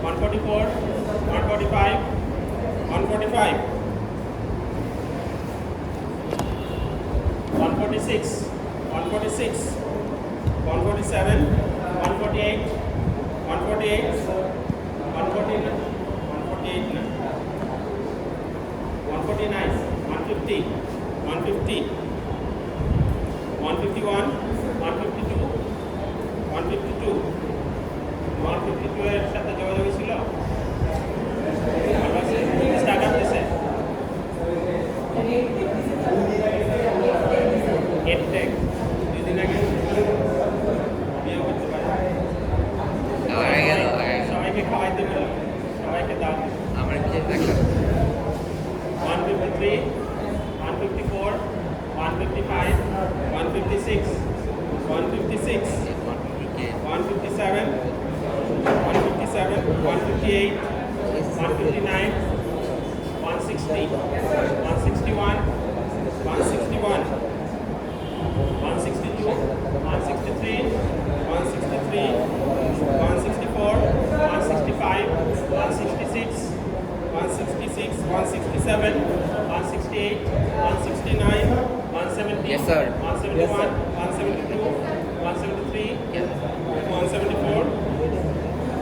144, 145, 145, 146, 146, 147, 148, 148, 149, 149, 150, 150, 151, 152, 152, 152 এর সাথে যোগাযোগ ছিল স্টার্ট আপ দিছে এডটেক দুদিন আগে বিয়ে করতে পারে সবাইকে খাওয়াইতে বলো সবাইকে দাও আমার বিয়ে দেখা 153, 154, 155, 156, 156, 157, 157, 158, 159, 160, 161, 161, 162, 163, 163, 164, 165, 166, 166, 167, 168, 169, 170, Yes, sir. 171, 172, 173, Yes. 174,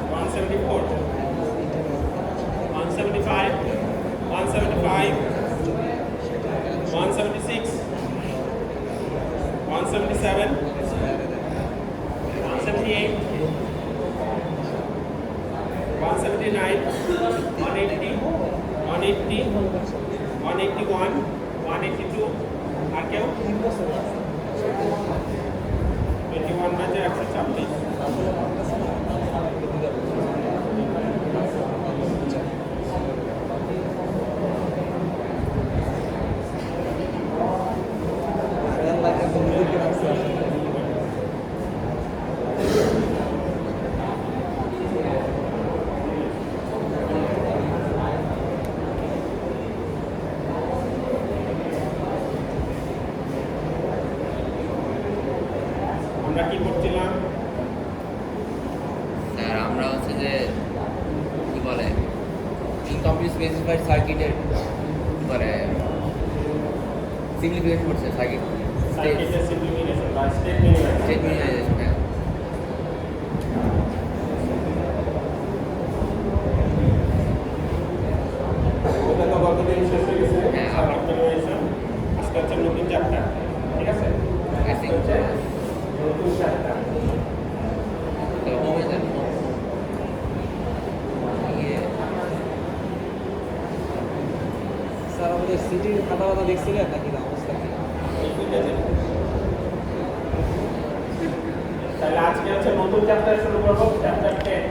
174, 175, 175, 176, 177, 178, 179, 180, 180, 181, 182, আর কেউ 21 বাজে 126 আমরা কি করছিলাম স্যার আমরা হচ্ছে যে কি বলে ইনকমপ্লিট স্পেসিফাইড সার্কিটের মানে সিম্পলিফিকেশন করছে সার্কিট সার্কিটের সিম্পলিফিকেশন বা স্টেট মিনিমাইজেশন স্টেট মিনিমাইজেশন হ্যাঁ এটা তো গতদিন শেষ হয়ে গেছে হ্যাঁ, সার্কিট মিনিমাইজেশন আজকে হচ্ছে নতুন চ্যাপ্টার ঠিক আছে অ্যাসিং হচ্ছে নতুন চ্যাপ্টার তো হবে স্যার স্যার আমাদের সিটির খাতা খাতা দেখছিলেন নাকি না অবস্থা কি? তাহলে আজকে হচ্ছে নতুন চ্যাপ্টার শুরু করব চ্যাপ্টার 10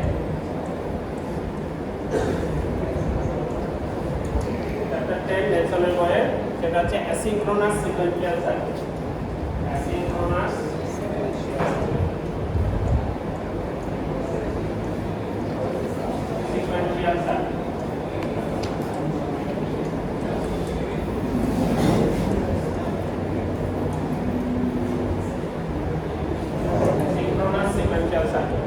চ্যাপ্টার 10 লেসনের পরে সেটা হচ্ছে asynchronous sequential circuit asynchronous sequential circuit synchronous sequential circuit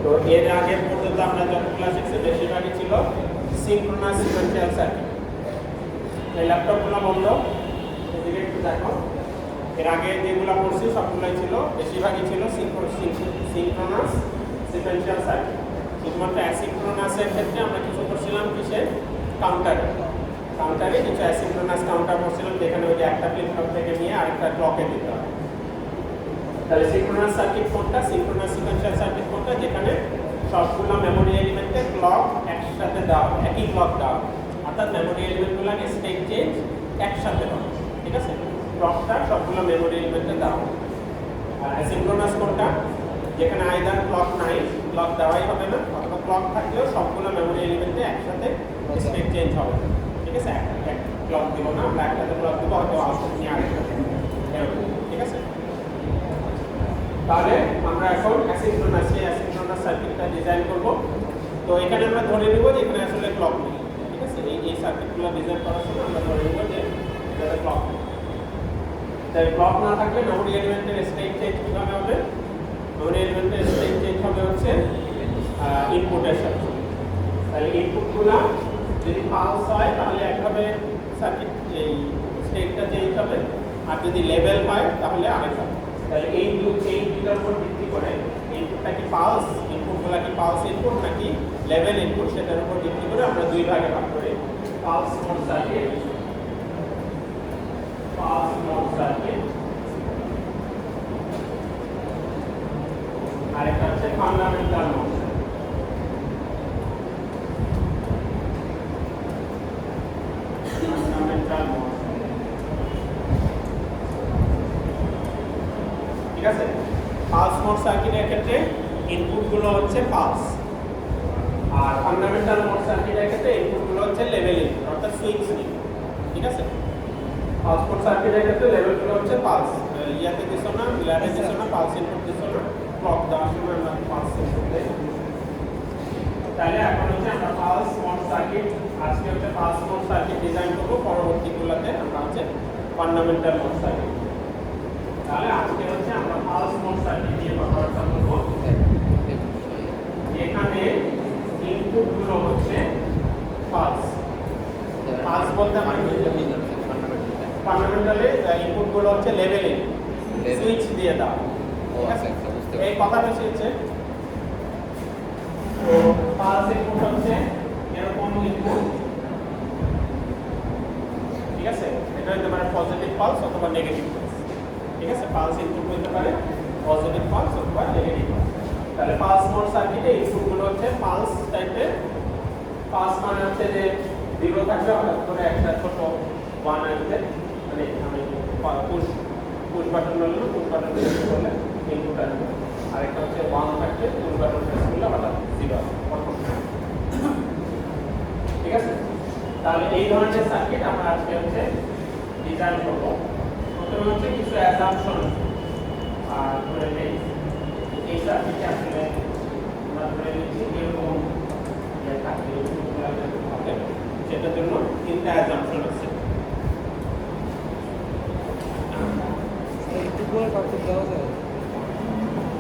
তো এর আগে পর্যন্ত আমরা যত ক্লাস শিখছি বেশিরভাগই ছিল সিনক্রোনাস সিকোয়েন্সিয়াল সার্কিট এই ল্যাপটপগুলো বন্ধ এদিকে একটু দেখো এর আগে যেগুলো পড়ছি সবগুলোই ছিল বেশিরভাগই ছিল সিনক্রোনাস সিকোয়েন্সিয়াল সার্কিট শুধুমাত্র অ্যাসিনক্রোনাসের ক্ষেত্রে আমরা কিছু করছিলাম কিসের কাউন্টারে কিছু অ্যাসিনক্রোনাস কাউন্টার করছিলাম যেখানে ওই যে একটা ফ্লিপ ফ্লপ থেকে নিয়ে আরেকটা ক্লকে দিতে হয় তাহলে সিনক্রোনাস সার্কিট কোনটা সিনক্রোনাস সিকোয়েন্সিয়াল সার্কিট কোনটা যেখানে সবগুলো মেমোরি এলিমেন্টে ক্লক একসাথে দাও একই ক্লক দাও অর্থাৎ মেমোরি এলিমেন্টগুলোকে স্টেট চেঞ্জ একসাথে দাও ঠিক আছে ক্লকটা সবগুলো মেমোরি এলিমেন্টে দাও আর অ্যাসিনক্রোনাস কোনটা যেখানে আইদার ক্লক নাই ক্লক দেওয়াই হবে না অথবা ক্লক থাকলেও সবগুলো মেমোরি এলিমেন্টে একসাথে স্টেট চেঞ্জ হবে ঠিক আছে এক ক্লক দিব না আমরা একটাতে ক্লক দিব হয়তো আউটপুট নিয়ে আরেকটাতে ঠিক আছে তাহলে আমরা এখন অ্যাসিনক্রোনাস সার্কিটটা ডিজাইন করব তো এখানে আমরা ধরে নিব যে এখানে আসলে ক্লক নেই ঠিক আছে এই সার্কিটগুলো ডিজাইন করার সময় আমরা ধরে নিব যে এটাতে ক্লক নেই তাই ক্লক না থাকলে মেমোরি এলিমেন্টের স্টেট চেঞ্জ কিভাবে হবে মেমোরি এলিমেন্টের স্টেট চেঞ্জ হবে হচ্ছে ইনপুটের সাথে তাহলে ইনপুটগুলো যদি পালস হয় তাহলে একভাবে সার্কিট এই স্টেটটা চেঞ্জ হবে, আর যদি লেভেল হয় তাহলে আরেকভাবে। তাহলে এই দুটার উপর ভিত্তি করে ইনপুটটা কি পালস, ইনপুটগুলো কি পালস ইনপুট নাকি লেভেল ইনপুট, সেটার উপর ভিত্তি করে আমরা দুই ভাগে ভাগ করি, pulse mode circuit, pulse mode circuit, আরেকটা হচ্ছে ফান্ডামেন্টাল মোড। ঠিক আছে, পালস মোড সার্কিটের ক্ষেত্রে ইনপুটগুলো হচ্ছে পালস, আর ফান্ডামেন্টাল মোড সার্কিটের ক্ষেত্রে ইনপুটগুলো হচ্ছে লেভেল ইনপুট অর্থাৎ সুইচ ইনপুট। ঠিক আছে, পালস মোড সার্কিটের ক্ষেত্রে লেভেলগুলো হচ্ছে পালস, ইয়াতে দিছো না, ল্যাবে দিছো না, পালস ইনপুট দিছো না, ক্লক দেওয়ার সময় আমরা পালস ইনপুট দেই। তাহলে এখন হচ্ছে আমরা পালস মোড সার্কিট, আজকে হচ্ছে পালস মোড সার্কিট ডিজাইন করব, পরবর্তীগুলোতে আমরা হচ্ছে ফান্ডামেন্টাল মোড সার্কিট। তাহলে আজকে হচ্ছে আমরা পালস মোড সার্কিট নিয়ে কথাবার্তা বলব। এখানে ইনপুটগুলো হচ্ছে পালস, পালস বলতে আমরা ফান্ডামেন্টালে ইনপুটগুলো হচ্ছে লেভেল সুইচ দিয়ে দাও। ঠিক আছে, এই কথা বেশি হচ্ছে পালস ইনপুট হচ্ছে এরকম ইনপুট। ঠিক আছে, এটা হতে পারে পজিটিভ পালস অথবা নেগেটিভ পালস। ঠিক আছে, পালস ইনপুট হতে পারে পজিটিভ পালস অথবা নেগেটিভ পালস। তাহলে পালস মোড সার্কিটে ইনপুটগুলো হচ্ছে পালস টাইপের। পালস মানে হচ্ছে যে 0 থাকলে হঠাৎ করে একটা ছোট 1 আসবে, মানে আমি পুশ বাটন বললাম, পুশ বাটন প্রেস করলে ইনপুট আসবে। আরেকটা হচ্ছে 1 থাকলে পুশ বাটন প্রেস করলে হঠাৎ 0 আসবে। ঠিক আছে, তাহলে এই ধরনের সার্কিট আমরা আজকে হচ্ছে ডিজাইন করব। প্রথমে হচ্ছে কিছু অ্যাসাম্পশন আর ধরে নেই, এই সার্কিটে আসলে আমরা ধরে নিচ্ছি এরকম থাকবে, সেটার জন্য 3টা অ্যাসাম্পশন আছে। একটু করে কাটতে দেওয়া যায়,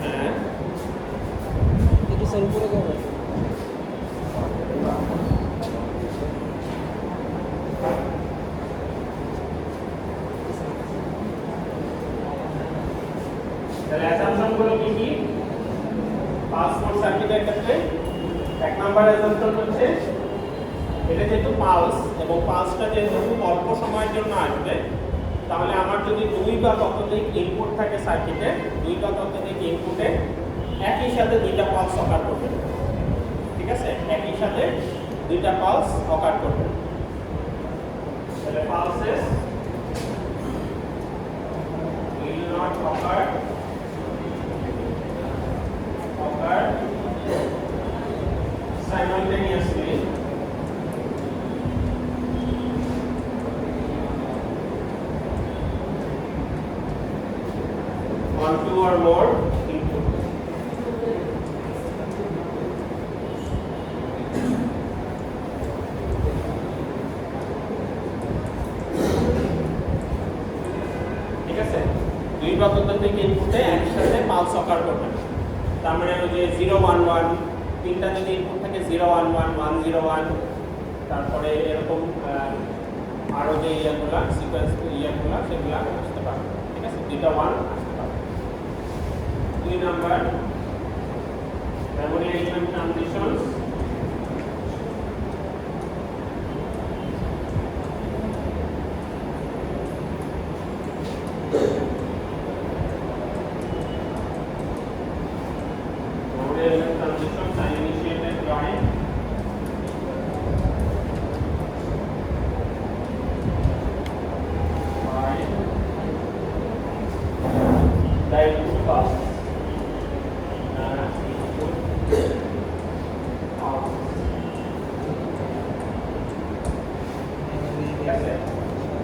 হ্যাঁ, একটু স্যার উপরে যাবে। তাহলে অ্যাসাম্পশনগুলো কি কি? পালস মোড সার্কিটের ক্ষেত্রে 1 নাম্বার অ্যাসাম্পশন হচ্ছে এটা যেহেতু পালস এবং পালসটা যেহেতু খুব অল্প সময়ের জন্য আসবে, তাহলে আমার যদি 2 বা ততোধিক ইনপুট থাকে সার্কিটে, 2 বা ততোধিক ইনপুটে একই সাথে 2টা পালস অকার করবে। ঠিক আছে, একই সাথে 2টা পালস অকার করবে। তাহলে pulses will not occur simultaneously on 2 or more input. ঠিক আছে, 2 বা ততোধিক ইনপুটে একসাথে পালস অকার করবে। তার মানে ওই যে 0 1 1, 3টা যদি ইনপুট থাকে 0 1 1 1 0 1, তারপরে এরকম আরো যে ইয়াগুলা সিকোয়েন্স ইয়াগুলা সেগুলা আসতে পারে। ঠিক আছে, 2টা 1 আসতে পারে। 2 number memory element transitions. Transitions are initiated by the input path.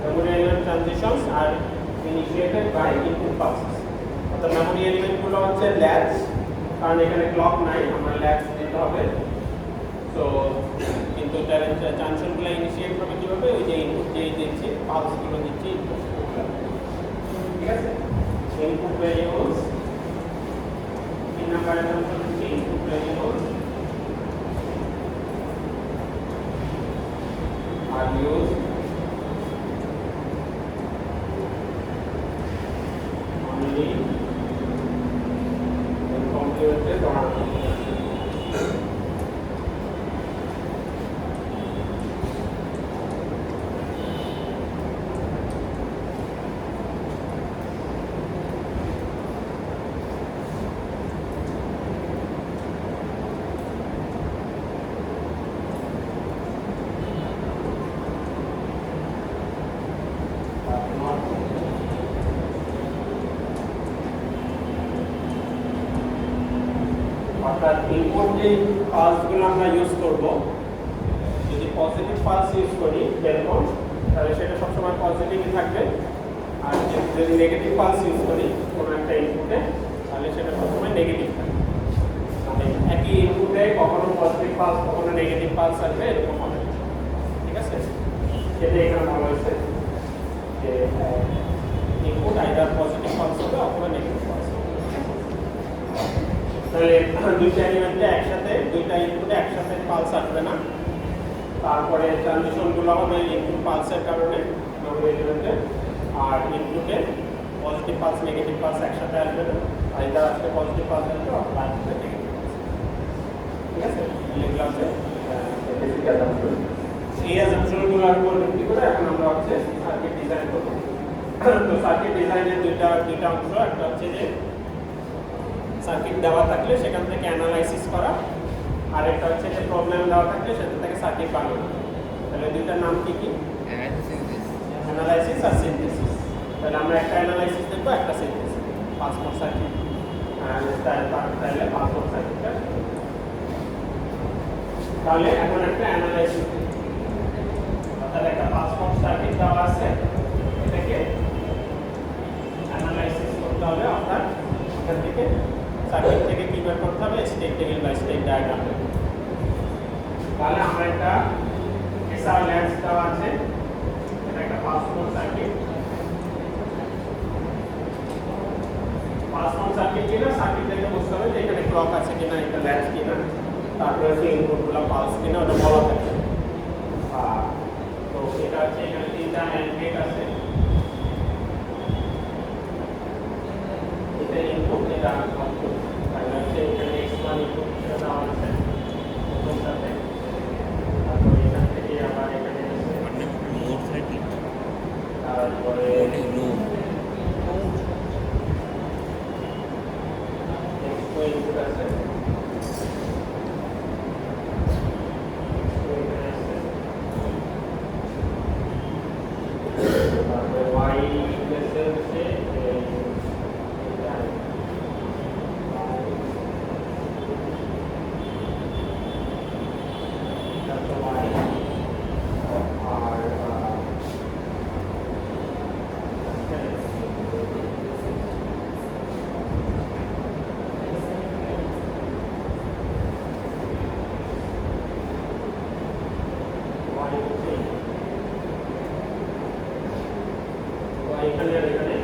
Memory element transitions are initiated by input passes. The memory element গুলো হচ্ছে ল্যাচ, কারণ এখানে ক্লক নাই, আমরা ল্যাচ দিতে হবে। তো কিন্তু ট্রানজিশনগুলো ইনিশিয়েট হবে কিভাবে? ওই যে ইনপুট যে দিচ্ছি, পালসগুলো দিচ্ছি ইনপুটগুলো। ঠিক আছে, ইনপুট ভ্যারিয়েবলস 3 নাম্বার অ্যাসাম্পশন হচ্ছে input variables are used only when complemented or অর্থাৎ ইনপুট যে পালসগুলো আমরা ইউজ করব, যদি পজিটিভ পালস ইউজ করি যেরকম, তাহলে সেটা সবসময় পজিটিভই থাকবে। আর যদি নেগেটিভ পালস ইউজ করি কোনো একটা ইনপুটে, তাহলে সেটা সবসময় নেগেটিভ থাকবে। মানে একই ইনপুটে কখনো পজিটিভ পালস কখনো নেগেটিভ পালস আসবে, এরকম হবে না। ঠিক আছে, সেটা এখানে বলা হয়েছে যে ইনপুট আইদার পজিটিভ পালস হবে অথবা নেগেটিভ পালস হবে। তাহলে দুইটা এলিমেন্টে একসাথে, দুইটা ইনপুটে একসাথে পালস আসবে না। তারপরে ট্রানজিশনগুলো হবে ইনপুট পালসের কারণে মেমরি এলিমেন্টে, আর ইনপুটে পজিটিভ পালস নেগেটিভ পালস একসাথে আসবে না, আইদার আসলে পজিটিভ পালস আসবে অথবা আসবে নেগেটিভ পালস। ঠিক আছে, এগুলো হচ্ছে বেসিক অ্যাসাম্পশন। এই অ্যাসাম্পশনগুলোর উপর ভিত্তি করে এখন আমরা হচ্ছে সার্কিট ডিজাইন করব। তো সার্কিট ডিজাইনের দুইটা অংশ, একটা হচ্ছে যে সার্কিট দেওয়া থাকলে সেখান থেকে অ্যানালাইসিস করা, আর একটা হচ্ছে যে প্রবলেম দেওয়া থাকলে সেখান থেকে সার্কিট বানানো। তাহলে দুইটার নাম কি কি? অ্যানালাইসিস আর সিনথেসিস। তাহলে আমরা একটা অ্যানালাইসিস দেখবো, একটা সিনথেসিস। পাসপোর্ট সার্কিট তাহলে পাসপোর্ট সার্কিটটা, তাহলে এখন একটা অ্যানালাইসিস, অর্থাৎ একটা পাসপোর্ট সার্কিট দেওয়া আছে, এটাকে অ্যানালাইসিস করতে হবে। অর্থাৎ এখান থেকে সার্কিট থেকে কি বের করতে হবে? স্টেট টেবিল বা স্টেট ডায়াগ্রাম। তাহলে আমরা একটা এসআর ল্যাম্পস দেওয়া আছে, এটা একটা পাসপোর্ট সার্কিট। পাসপোর্ট সার্কিট কিনা সার্কিট দেখে বুঝতে হবে যে এখানে ক্লক আছে কিনা, এটা ল্যাম্পস কিনা, তারপরে হচ্ছে ইনপুটগুলো পালস কিনা, ওটা বলা থাকে। তো এটা হচ্ছে এখানে তিনটা অ্যান্ড গেট আছে, এটা ইনপুট, এটা আউটপুট। তাহলে হচ্ছে এখানে x1 ইনপুট হিসেবে দেওয়া আছে প্রথম সাথে, তারপরে এখান থেকে আবার এখানে আছে মোড সার্কিট, তারপরে x2 ইনপুট আছে, তারপরে y ইকুয়াল হচ্ছে এখানে আর এখানে,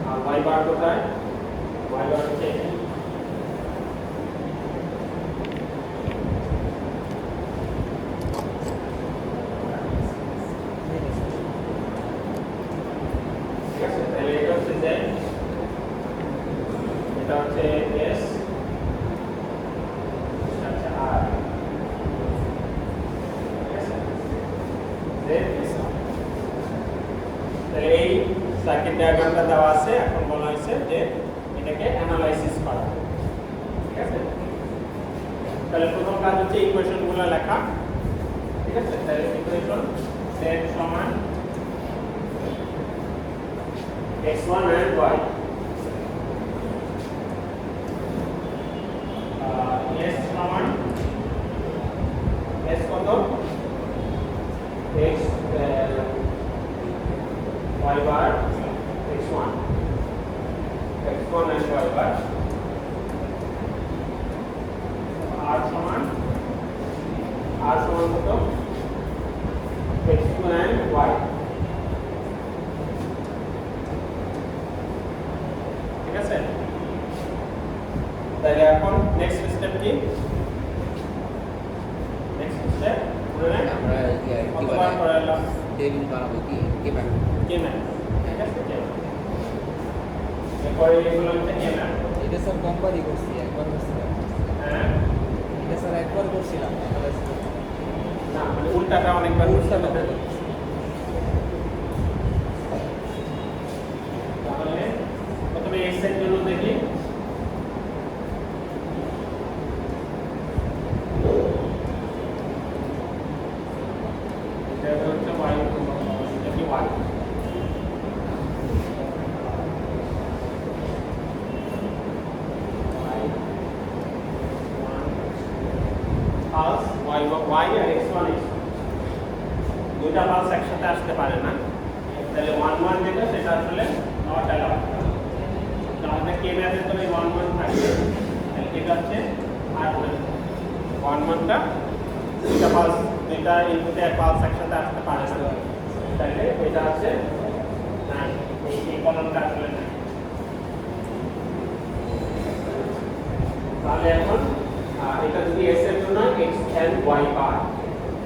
আর y বার কোথায়? y বার হচ্ছে এখানে। ঠিক আছে, তাহলে এটা হচ্ছে z, এটা হচ্ছে s, এটা হচ্ছে r। ঠিক আছে, z s r। তাহলে এই সার্কিট ডায়াগ্রামটা দেওয়া আছে, এখন বলা হয়েছে যে এটাকে অ্যানালাইসিস করা। ঠিক আছে, তাহলে প্রথম কাজ হচ্ছে ইকুয়েশনগুলো লেখা। ঠিক আছে, তাহলে ইকুয়েশন z সমান x1 and y, s সমান s কত? x y bar x1 and y bar, r সমান কত? x2 and y। ঠিক আছে, তাহলে এখন নেক্সট স্টেপ কি? নেক্সট স্টেপ আমরা টেবিল বানাবো কি কে ম্যাপ কেম্যান, ঠিক আছে কেম্যান। এরপরে এগুলো হচ্ছে কেম্যান। এটা স্যার কমবারই করছি, একবার করছিলাম। হ্যাঁ, এটা স্যার একবার করছিলাম। না মানে উল্টাটা অনেকবার করতে উল্টাটা হবে। তাহলে প্রথমে এক্স এর জন্য দেখি। এটা হচ্ছে y, দেখি y। পালস y আর x1 দুইটা পালস একসাথে আসতে পারে না, তাহলে 1 1 যেটা সেটা আসলে নট অ্যালাউড। তো আমাদের কে ম্যাথে তো এই 1 1 থাকবে, তাহলে এটা হচ্ছে আর 1 1টা দুইটা পালস, দুইটা ইনপুটে এক পালস একসাথে আসতে পারে না, তাহলে এটা হচ্ছে না, এই কলমটা আসলে না। তাহলে এখন এটা যদি x এর জন্য x and y বার,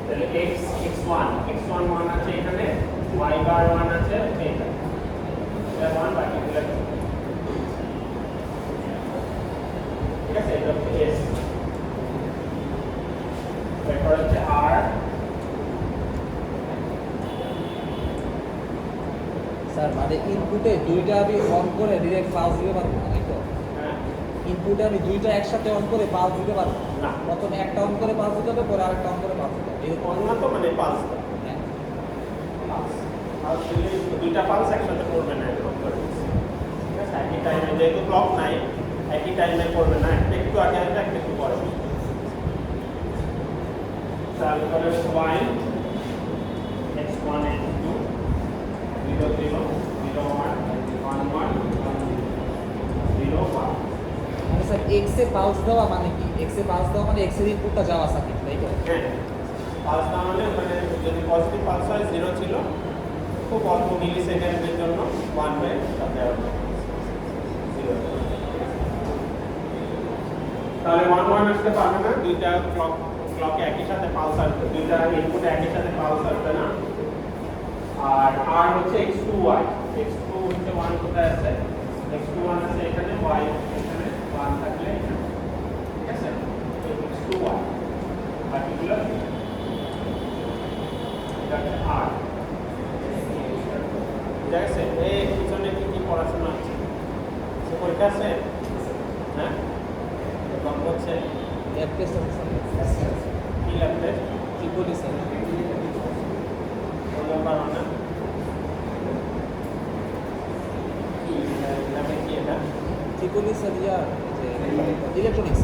তাহলে x1 1 আছে এখানে, y বার 1 আছে এটা, এটা 1 বাকি গুলো ঠিক আছে। এটা হচ্ছে s, এরপর হচ্ছে r। স্যার মানে ইনপুটে দুইটা আমি অন করে ডিরেক্ট পালস দিতে পারবো না, তাই তো? হ্যাঁ, ইনপুটে আমি দুইটা একসাথে অন করে পালস দিতে পারবো না। প্রথমে একটা অন করে পালস দিতে হবে, পরে আরেকটা অন করে পালস দিতে হবে, এরকম। অন্য তো মানে পালস হ্যাঁ। পালস দিলে দুইটা পালস একসাথে করবে না এরকম করে, ঠিক আছে। একই টাইমে যেহেতু ক্লক নাই, একই টাইমে করবে না, একটা একটু আগে আসবে, একটা একটু পরে। তারপরে y x1 x2 0 0 0 1 1 1 0 1। মানে স্যার এক্স এ পালস দেওয়া মানে কি? এক্স এ পালস দেওয়া মানে এক্স এর ইনপুটটা যাওয়া সার্কিট, তাই তো? হ্যাঁ, পালস না হলে মানে যদি পজিটিভ পালস হয় 0 ছিল, খুব অল্প মিলি সেকেন্ডের জন্য 1 হয়ে তারপরে 0। তাহলে 1 1 আসতে পারবে না, দুইটা ক্লকে একই সাথে পালস আসবে, দুইটা ইনপুটে একই সাথে পালস আসবে না। আর আর হচ্ছে x2y, x2 হচ্ছে 1 কোথায় আছে, x2 1 আছে এখানে, y এখানে 1 থাকলে এখানে, ঠিক আছে। x2y বাকিগুলো এটা হচ্ছে r, ঠিক আছে। এই পিছনে কি কি পড়াশোনা আছে, সে পরীক্ষা আছে? হ্যাঁ, এবং হচ্ছে ল্যাব টেস্ট আছে স্যার, কি লাগবে ত্রিপলি স্যার। বলতে পারো না কি নামে কি এটা? ত্রিপলি স্যার ইয়ার যে ইলেকট্রনিক্স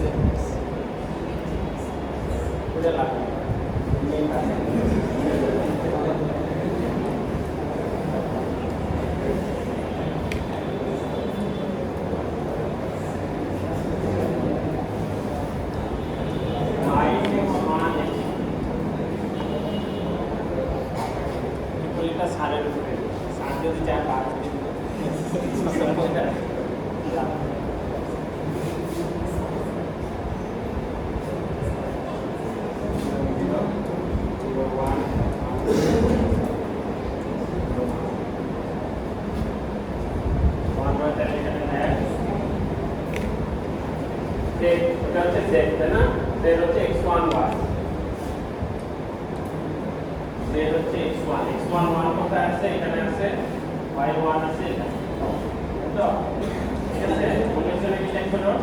ওটা লাগবে সারের উপরে, সার যদি চায় পার ওটা হচ্ছে z, তাই না? z হচ্ছে x1 y, z হচ্ছে x1 1 কোথায় আছে, এখানে আছে, y1 আছে এখানে, তো ঠিক আছে। বলেছেন কি টাইপ করো,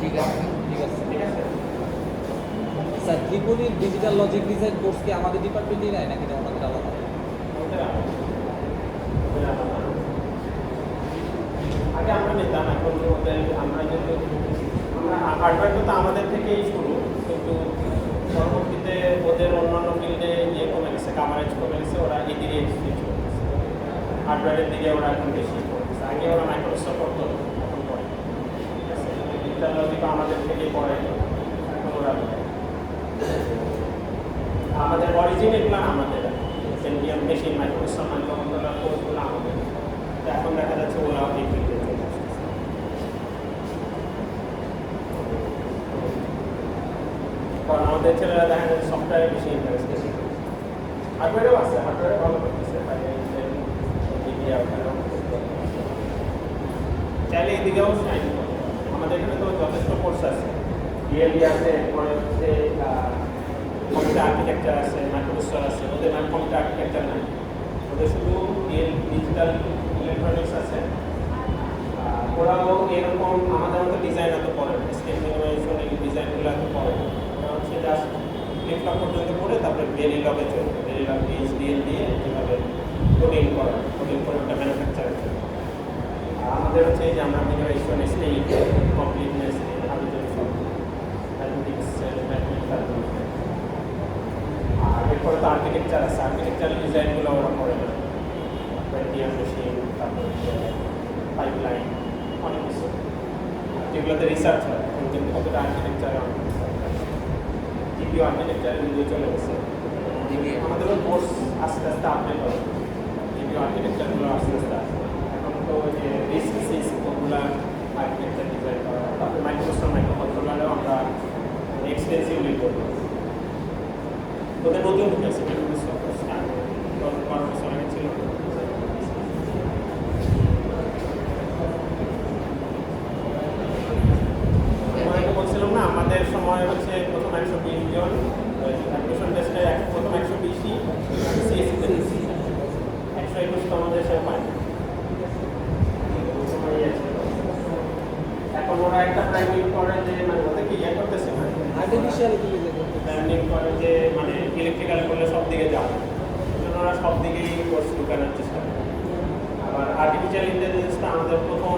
ঠিক আছে ঠিক আছে ঠিক আছে। স্যার। ত্রিপলির ডিজিটাল লজিক ডিজাইন কোর্স কি আমাদের ডিপার্টমেন্টই নেয় নাকি আমাদের আলাদা? আগে আমরা নিতাম, এখন ওদের আমরা যেহেতু আমরা হার্ডওয়্যারটা তো আমাদের থেকেই শুরু, কিন্তু পরবর্তীতে ওদের অন্যান্য ফিল্ডে ইয়ে কমে গেছে, কাভারেজ কমে গেছে, ওরা এদিকে সুইচ করতেছে, হার্ডওয়্যারের দিকে ওরা এখন বেশি করতেছে। আগে ওরা মাইক্রোসফট করতো, এখন করে, ঠিক আছে। ডিজিটাল লজিক আমাদের থেকেই পড়ে, এখন ওরা আমাদের অরিজিন এগুলো আমাদের, সেন্টিয়াম মেশিন, মাইক্রোসফট মাইক্রোকন্ট্রোলার কোর্সগুলো আমাদের। তো এখন দেখা যাচ্ছে ওরাও এই ফিল্ডে চলে আসছে। কারণ আমাদের আমাদের ছেলেরা দেখা যায় সফটওয়্যারে বেশি ইন্টারেস্ট বেশি, হার্ডওয়্যারেও আছে, হার্ডওয়্যারে ভালো করতেছে, চাইলে এদিকেও সাইন করো। আমাদের এখানে তো যথেষ্ট কোর্স আছে, ডিএলডি আছে, এরপরে হচ্ছে কম্পিউটার আর্কিটেকচার আছে, মাইক্রোসফট আছে, ওদের নাম কম্পিউটার আর্কিটেকচার নাই, ওদের শুধু ডিজিটাল ইলেকট্রনিক্স আছে। ওরাও এরকম আমাদের মতো ডিজাইন এত করে না, স্কেল মিনিমাইজেশন এই ডিজাইনগুলো এত করে না, ওরা হচ্ছে জাস্ট ফ্লিপফ্লপ পর্যন্ত করে তারপরে ভেরিলগে চলবে, ভেরিলগ এইচডিএল দিয়ে কীভাবে কোডিং করে ওটা ম্যানুফ্যাকচারের জন্য। আমাদের হচ্ছে যে আমরা মিনিমাইজেশন স্টেট কমপ্লিটনেস হাবিজের সব ম্যাথমেটিক্স আর এরপরে তো আর্কিটেকচার আছে, আর্কিটেকচারের ডিজাইনগুলো ওরা করে না, পেন্টিয়াম মেশিন, তারপরে পাইপলাইন, অনেক কিছু যেগুলোতে রিসার্চ হয়। এখন কিন্তু কতটা আর্কিটেকচারে অনেক জিপিও আর্কিটেকচারে কিন্তু চলে গেছে, আমাদেরও কোর্স আস্তে আস্তে আপডেট হবে, জিপিও আর্কিটেকচারগুলো আস্তে আস্তে আসবে। এখন তো ওই যে রিসিস ওগুলো আর্কিটেকচার ডিজাইন করা, তারপরে মাইক্রোসফট মাইক্রোকন্ট্রোলারেও আমরা এক্সটেন্সিভলি করবো। ওদের নতুন ঢুকেছে মাইক্রোসফট 12 বছর আগে ছিল। বলছিলাম না আমাদের সময় হচ্ছে প্রথম 120 জন অ্যাডমিশন টেস্টে প্রথম 120ই সিএসসিতে দিচ্ছি, 121 তো আমাদের সে পায় না। এখন ওরা একটা প্ল্যানিং করে যে মানে ওদেরকে ইয়ে করতেছে না, আর্টিফিশিয়াল প্ল্যানিং করে যে মানে ইলেকট্রিক্যাল করলে সব দিকে যাবে, সেজন্য ওরা সব দিকেই কোর্স ঢুকানোর চেষ্টা করে। আবার আর্টিফিশিয়াল ইন্টেলিজেন্সটা আমাদের প্রথম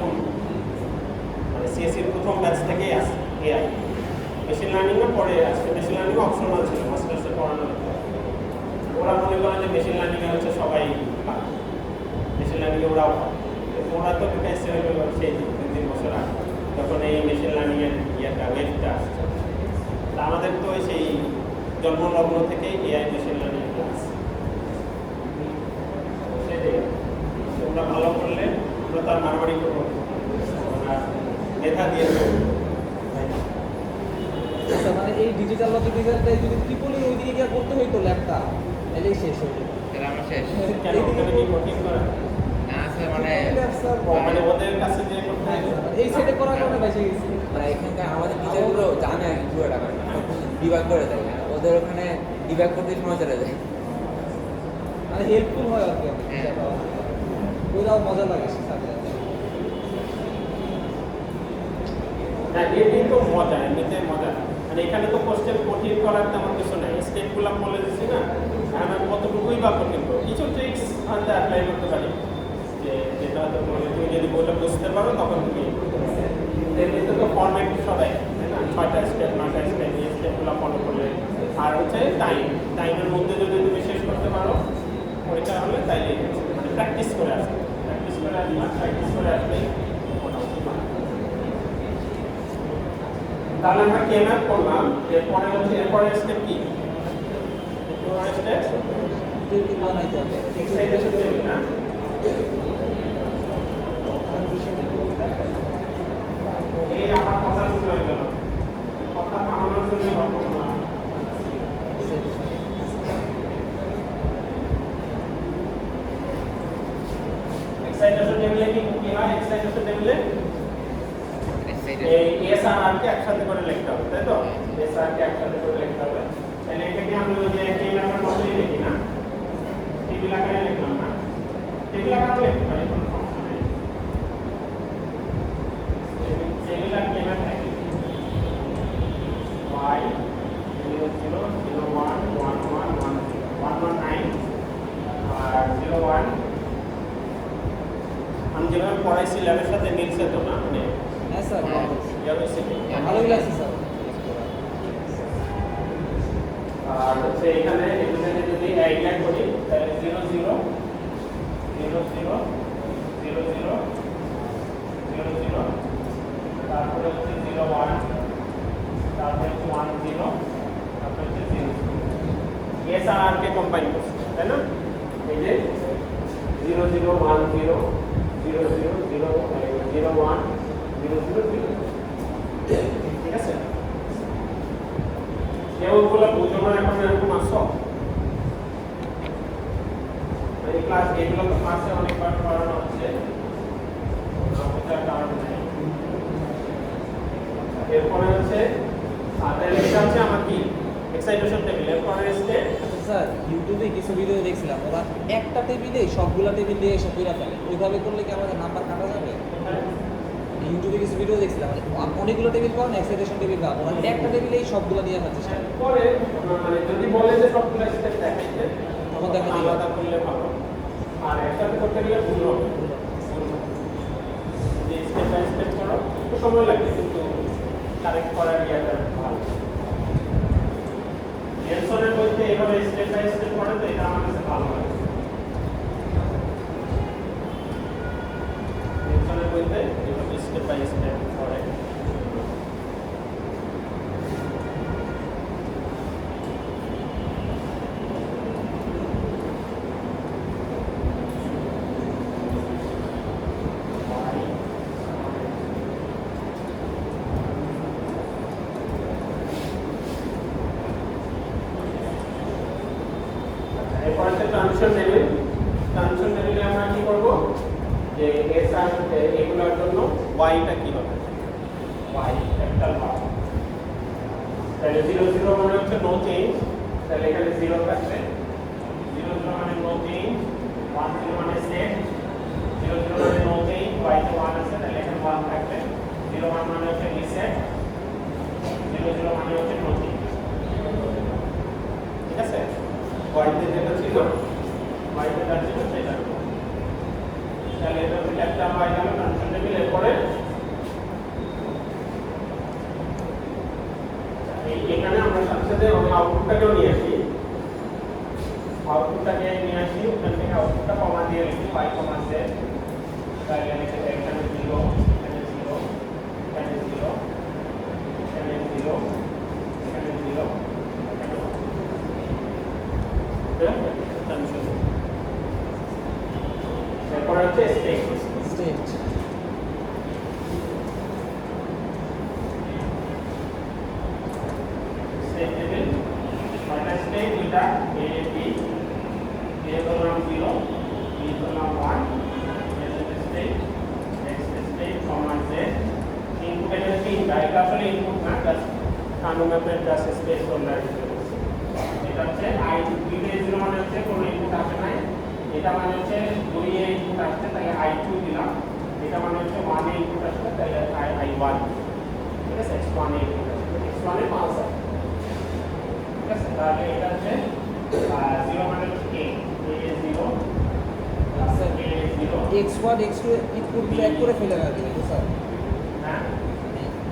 মানে সিএসসির প্রথম ব্যাচ থেকেই আসে, এআই মেশিন লার্নিংও পরে আসছে, মেশিন লার্নিং অপশনাল ছিল মাস্টার্সে পড়ানো। ওরা মনে করে যে মেশিন লার্নিংয়ে হচ্ছে সবাই পারে, মেশিন লার্নিংয়ে ওরাও পারে, ওরা তো ঢুকাইছে সেই 2-3 বছর আগে যখন এই মেশিন লার্নিংয়ের ইয়েটা ওয়েবটা আসছে। তা আমাদের তো সেই জন্মলগ্ন থেকেই এআই মেশিন লার্নিং ক্লাস, সেটাই ওরা ভালো করলে আমরা তার মারামারি করবো, ওরা মেধা দিয়ে দেবো। আচ্ছা, মানে এই ডিজিটাল লজিক ডিজাইনটাই যদি ত্রিপলির ওইদিকে গিয়ে করতে হইতো ল্যাবটা, তাহলেই শেষ হয়ে যেত। তাহলে আমরা শেষ। কেন ওখানে কি কোচিং করা না আছে মানে মানে ওদের কাছে যে করতে হয় এই সাইডে করার কারণে বেঁচে গেছি। মানে এখানকার আমাদের টিচারগুলো জানে আর কি পুরো টাকা ডিবাগ করে দেয়, ওদের ওখানে ডিবাগ করতে সময় চলে যায়। মানে হেল্পফুল হয় আর কি, হ্যাঁ। ওইটাও মজা লাগে সাথে। না এমনি তো মজা, এমনিতে মজা, মানে এখানে তো কোশ্চেন কঠিন করার তেমন কিছু নাই, স্টেপগুলো বলে দিচ্ছি না, আমি কতটুকুই বা কঠিন করবো, কিছু ট্রিক্স হয়তো অ্যাপ্লাই করতে পারি, যে যেটা হয়তো তুমি যদি বইটা বুঝতে পারো তখন তুমি এমনিতে তো ফর্মেট সবাই তাই না, 6টা স্টেপ 9টা স্টেপ, এই স্টেপগুলো ফলো করলে। আর হচ্ছে টাইমের মধ্যে যদি তুমি শেষ করতে পারো পরীক্ষা হলে তাইলে মানে প্র্যাকটিস করে আসবে, প্র্যাকটিস করে আসলেই মোটামুটি ভালো। তাহলে আমরা কেমন করলাম, এরপরে হচ্ছে এরপরে স্টেপ কি, এরপরে স্টেপ বানাইতে হবে এক্সাইটেশন টেবিল না, এই আমার কথা শুরু হয়ে গেল, কথা থামানোর জন্য বর্তমান এক্সাইটেশন টেবিলে কি হয়, এক্সাইটেশন টেবিলে এই এসআরআর কে একসাথে করে লিখতে হবে, তাই তো এসআরআর কে একসাথে করে লিখতে হবে। তাহলে এটাকে আমরা ওই যে টেবিল আকারে মতই লিখি না, টেবিল আকারে লিখলাম না, টেবিল আকারে লিখতে পারি কোনো সমস্যা নেই। টেবিল আর কেমন থাকে y 0 0 0 1 1 1 1 1 9 আর 0 1 আমি যেভাবে পড়াইছি ল্যাবের সাথে মিলছে তো না, মানে হ্যাঁ স্যার, ভালোই লাগছে স্যার। আর হচ্ছে এখানে এখানে যদি অ্যাড করি তাহলে 0 0 0 0 0 0 0 0 তারপরে হচ্ছে 0 1 তারপরে হচ্ছে 1 0 তারপরে হচ্ছে 0 এস আর আর কে কম্বাইন করছি তাই না, এই যে 0 0 1 0 0 0 0 0 1 0 0 0 ঠিক আছে। কেউ ওগুলো বুঝো না এখন এরকম আসো এই ক্লাস এগুলো তো ক্লাসে অনেকবার করানো হচ্ছে কারণ নেই এরপরে হচ্ছে তাহলে এটা হচ্ছে আমার কি এক্সাইটেশন টেবিল এরপরে স্টেট স্যার ইউটিউবে কিছু ভিডিও দেখছিলাম ওরা একটা টেবিলে সবগুলা টেবিল দিয়ে এসে কইরা ফেলে ওইভাবে করলে কি আমাদের নাম্বার কাটা যাবে? ইউটিউবে কিছু ভিডিও দেখছিলাম অনেকগুলো টেবিল পাওয়া এক্সাইটেশন টেবিল পাওয়া ওরা একটা টেবিলেই সবগুলো দিয়ে ফেলছে স্যার পরে মানে যদি বলে যে সবগুলো স্টেপ দেখাইতে তখন দেখা দিবে। আলাদা করলে ভালো আর একসাথে করতে গেলে ভুল হবে যে স্টেপ বাই স্টেপ করো একটু সময় লাগবে কিন্তু কারেক্ট করার ইয়েটা ভালো জেনসনের বইতে এভাবে স্টেপ বাই স্টেপ করে তো এটা আমার কাছে ভালো লাগে জেনসনের বইতে এভাবে স্টেপ বাই স্টেপ করে এরপর হচ্ছে ট্রানজিশন টেবিল ট্রানজিশন টেবিলে আমরা কি করব যে এস আর এগুলোর জন্য ওয়াইটা কি হবে ওয়াই ক্যাপিটাল ওয়াই তাহলে 0 0 মানে হচ্ছে নো চেঞ্জ তাহলে এখানে 0 থাকবে 0 0 মানে নো চেঞ্জ 1 0 মানে সেট 0 0 মানে নো চেঞ্জ y তে 1 আছে তাহলে এখানে 1 থাকবে 0 1 মানে হচ্ছে রিসেট 0 0 মানে হচ্ছে নো চেঞ্জ ঠিক আছে y তে যেটা ছিল y তে যা ছিল সেটা তাহলে এটা হচ্ছে ক্যাপিটাল y গেল ট্রানজিশন টেবিল এরপরে এখানে আমরা সাথে সাথে আউটপুটটাকেও নিয়ে আসি আউটপুটটাকে নিয়ে আসি ওখান থেকে আউটপুটটা কমা দিয়ে লিখি y কমা z তাহলে লিখে এখানে 0 এখানে 0 এখানে 0 এখানে 0 এখানে 0 এরপরে হচ্ছে স্টেট স্টেট স্টেট টেবিল মানে স্টেট এটা a b a ধরলাম 0 b ধরলাম 1 স্টেট x স্টেট কমা z ইনপুট এর তিনটা এটা আসলে ইনপুট না জাস্ট কানুমেপের জাস্ট স্পেস হোল্ডার এটা হচ্ছে i 2 0 মানে হচ্ছে কোনো ইনপুট আসে নাই এটা মানে হচ্ছে 2 এ ইনপুট আসছে তাই i2 দিলাম এটা মানে হচ্ছে 1 এ ইনপুট আসছে তাই i1 ঠিক আছে x1 এ ইনপুট আসছে x1 এ পাস আছে ঠিক আছে তাহলে এটা হচ্ছে 0 মানে হচ্ছে a a 0 sir a 0 x1 x2 input এক করে ফেলে রাখি নাকি স্যার হ্যাঁ